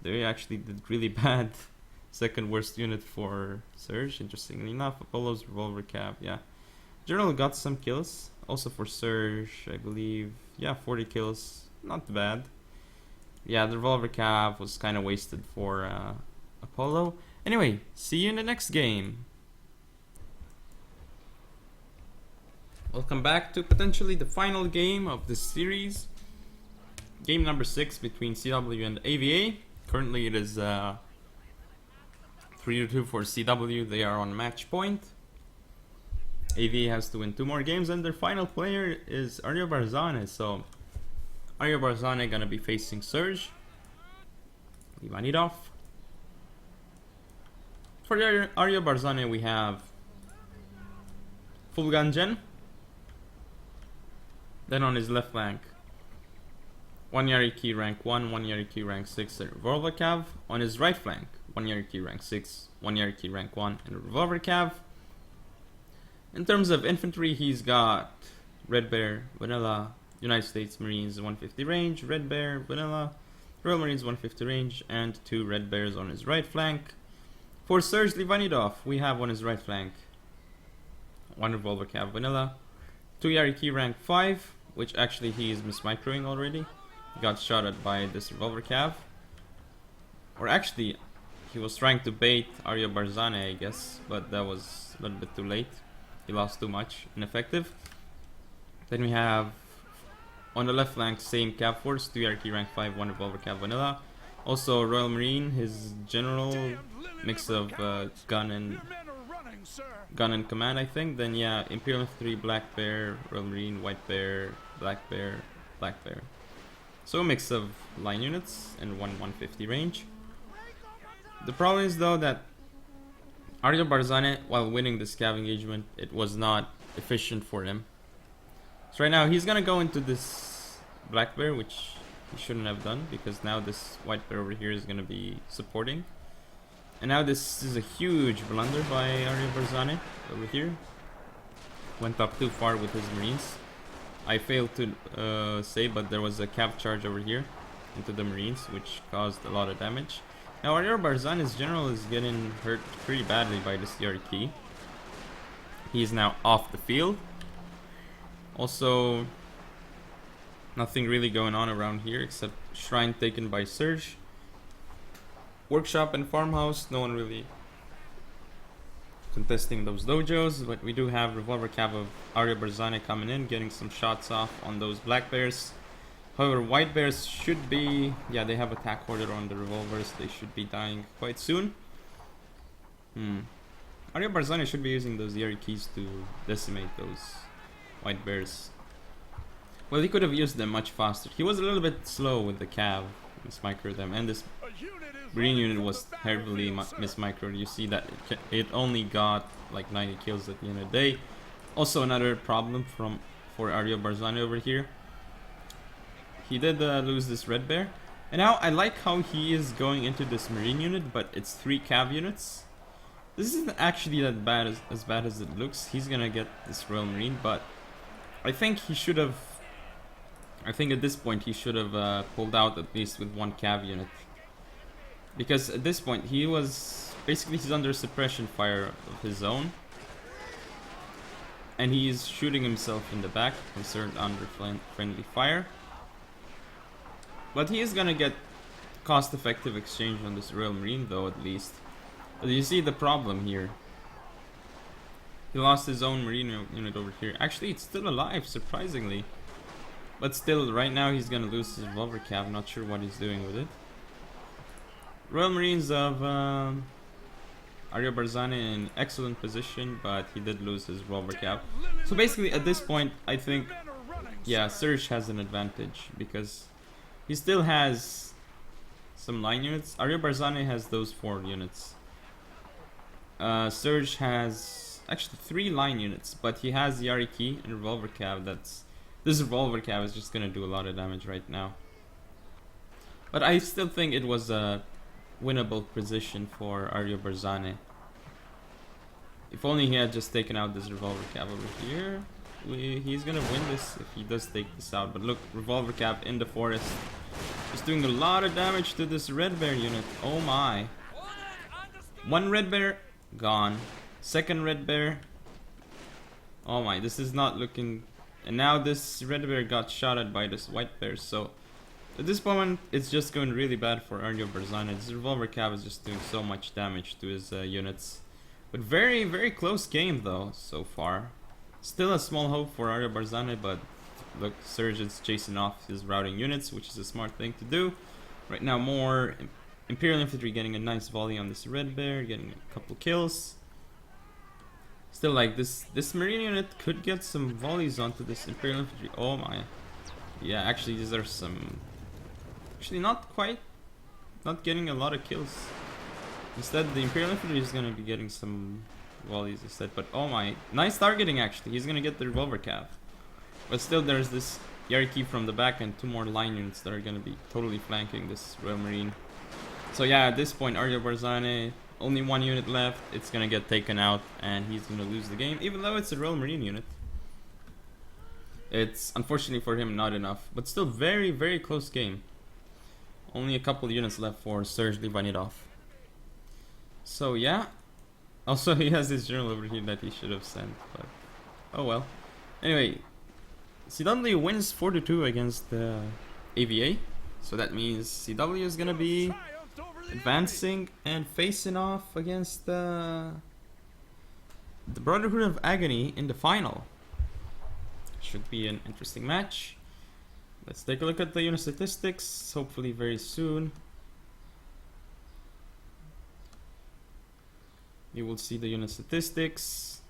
They actually did really bad. Second worst unit for Surge, interestingly enough. Apollo's Revolver Cap, yeah. General got some kills. Also for Surge, I believe, yeah, 40 kills. Not bad. Yeah, the Revolver Cap was kind of wasted for Apollo. Anyway, see you in the next game. Welcome back to potentially the final game of this series. Game number 6 between CW and AVA. Currently it is 3-2 for CW. They are on match point. AVA has to win 2 more games, and their final player is Arya Barzane. So Arya Barzane gonna be facing Surge. Ivanidov. For Arya Barzane we have Full Gun Gen. Then on his left flank, 1 Yariki rank 1, 1 Yariki rank 6, and Revolver Cav. On his right flank, 1 Yariki rank 6, 1 Yariki rank 1, and Revolver Cav. In terms of infantry, he's got Red Bear, Vanilla, United States Marines 150 range, Red Bear, Vanilla, Royal Marines 150 range, and 2 Red Bears on his right flank. For Serge Livanidov, we have on his right flank 1 Revolver Cav Vanilla, 2 Yariki rank 5, which actually he is mismicroing already. He got shot at by this Revolver Cav. Or actually, he was trying to bait Arya Barzane, I guess, but that was a little bit too late. He lost too much, ineffective. Then we have on the left flank, same Cav Force, 2 Yariki rank 5, 1 Revolver Cav Vanilla. Also Royal Marine, his general mix of gun and command, I think. Then yeah, Imperial Infantry, Black Bear, Royal Marine, White Bear, Black Bear, Black Bear. So a mix of line units and 150 range. The problem is though that Arya Barzane, while winning this Cav engagement, it was not efficient for him. So right now he's gonna go into this Black Bear, which he shouldn't have done, because now this White Bear over here is gonna be supporting. And now this is a huge blunder by Arya Barzane over here. Went up too far with his Marines. I failed to say, but there was a Cav charge over here into the Marines, which caused a lot of damage. Now Arya Barzane's general is getting hurt pretty badly by this Yariki. He is now off the field. Also, nothing really going on around here except Shrine taken by Surge. Workshop and Farmhouse, no one really contesting those dojos, but we do have Revolver Cav of Arya Barzane coming in, getting some shots off on those Black Bears. However, White Bears should be, yeah, they have attack order on the revolvers, they should be dying quite soon. Arya Barzane should be using those Yarikis to decimate those White Bears. Well, he could have used them much faster. He was a little bit slow with the Cav, mismicro them, and this Green unit was heavily mismicroed. You see that it only got like 90 kills at the end of the day. Also another problem for Arya Barzane over here. He did lose this Red Bear, And now I like how he is going into this marine unit, but it's 3 cav units. This isn't actually that bad as bad as it looks. He's gonna get this Royal Marine, but I think he should have. I think at this point he should have pulled out at least with 1 cav unit, because at this point he was basically he's under suppression fire of his own, and he's shooting himself in the back, concerned under friendly fire. But he is gonna get cost-effective exchange on this Royal Marine, though, at least. But you see the problem here. He lost his own Marine unit over here. Actually, it's still alive, surprisingly. But still, right now he's gonna lose his revolver cap. Not sure what he's doing with it. Royal Marines of Arya Barzani in excellent position, but he did lose his revolver cap. So basically, at this point, I think, yeah, Surge has an advantage because he still has some line units. Arya Barzani has those 4 units. Surge has actually 3 line units, but he has Yariki and Revolver Cav. This Revolver Cav is just gonna do a lot of damage right now. But I still think it was a winnable position for Arya Barzani. If only he had just taken out this Revolver Cav over here. He's gonna win this if he does take this out. But look, Revolver Cav in the forest. He's doing a lot of damage to this Red Bear unit. Oh my. 1 Red Bear, gone. 2nd Red Bear. Oh my, this is not looking... And now this Red Bear got shot at by this White Bear, so... At this moment, it's just going really bad for Arya Barzani. This Revolver Cav is just doing so much damage to his units. But very, very close game though, so far. Still a small hope for Arya Barzani, but look, Surge is chasing off his routing units, which is a smart thing to do. Right now, more Imperial Infantry getting a nice volley on this Red Bear, getting a couple kills. Still, like, this Marine unit could get some volleys onto this Imperial Infantry. Oh my. Yeah, actually, these are some... Actually, not quite. Not getting a lot of kills. Instead, the Imperial Infantry is going to be getting some volleys instead. But oh my, nice targeting actually. He's going to get the Revolver Cav. But still, there's this Yariki from the back and 2 more line units that are going to be totally flanking this Royal Marine. So yeah, at this point, Arya Barzani, only 1 unit left. It's going to get taken out and he's going to lose the game, even though it's a Royal Marine unit. It's, unfortunately for him, not enough. But still, very, very close game. Only a couple units left for Serge Livanidov. So yeah. Also, he has his journal over here that he should have sent, but oh well. Anyway, CW wins 4-2 against the AVA. So that means CW is gonna be advancing and facing off against the Brotherhood of Agony in the final. Should be an interesting match. Let's take a look at the unit statistics, hopefully very soon. You will see the unit statistics.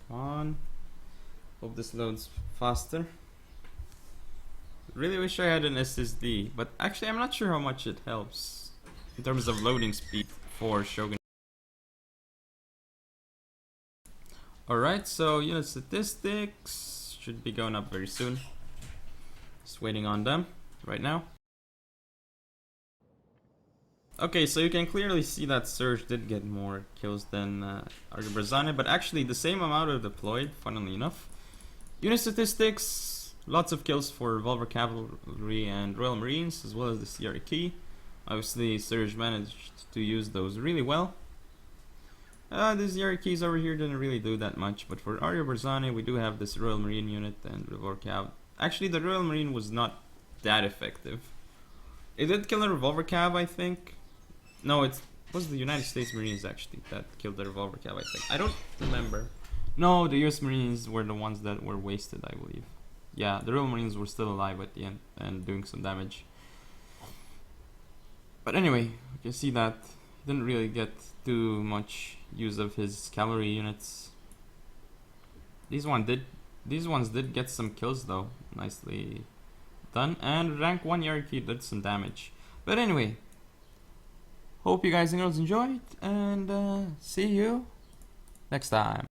Come on. Hope this loads faster. Really wish I had an SSD, but actually I'm not sure how much it helps in terms of loading speed for Shogun. Alright, so unit statistics should be going up very soon. Just waiting on them right now. Okay, so you can clearly see that Surge did get more kills than Arya Barzani, but actually the same amount are deployed, funnily enough. Unit statistics, lots of kills for Revolver Cavalry and Royal Marines, as well as the CRK. Obviously, Surge managed to use those really well. These CRKs over here didn't really do that much, but for Arya Barzani, we do have this Royal Marine unit and Revolver Cav. Actually, the Royal Marine was not that effective. It did kill a Revolver Cav, I think. No, it was the United States Marines actually that killed the Revolver Cav, I think. I don't remember. No, the US Marines were the ones that were wasted, I believe. Yeah, the Royal Marines were still alive at the end and doing some damage. But anyway, you can see that he didn't really get too much use of his cavalry units. These ones did get some kills though. Nicely done. And rank 1 Yariki did some damage. But anyway, hope you guys and girls enjoyed, and see you next time.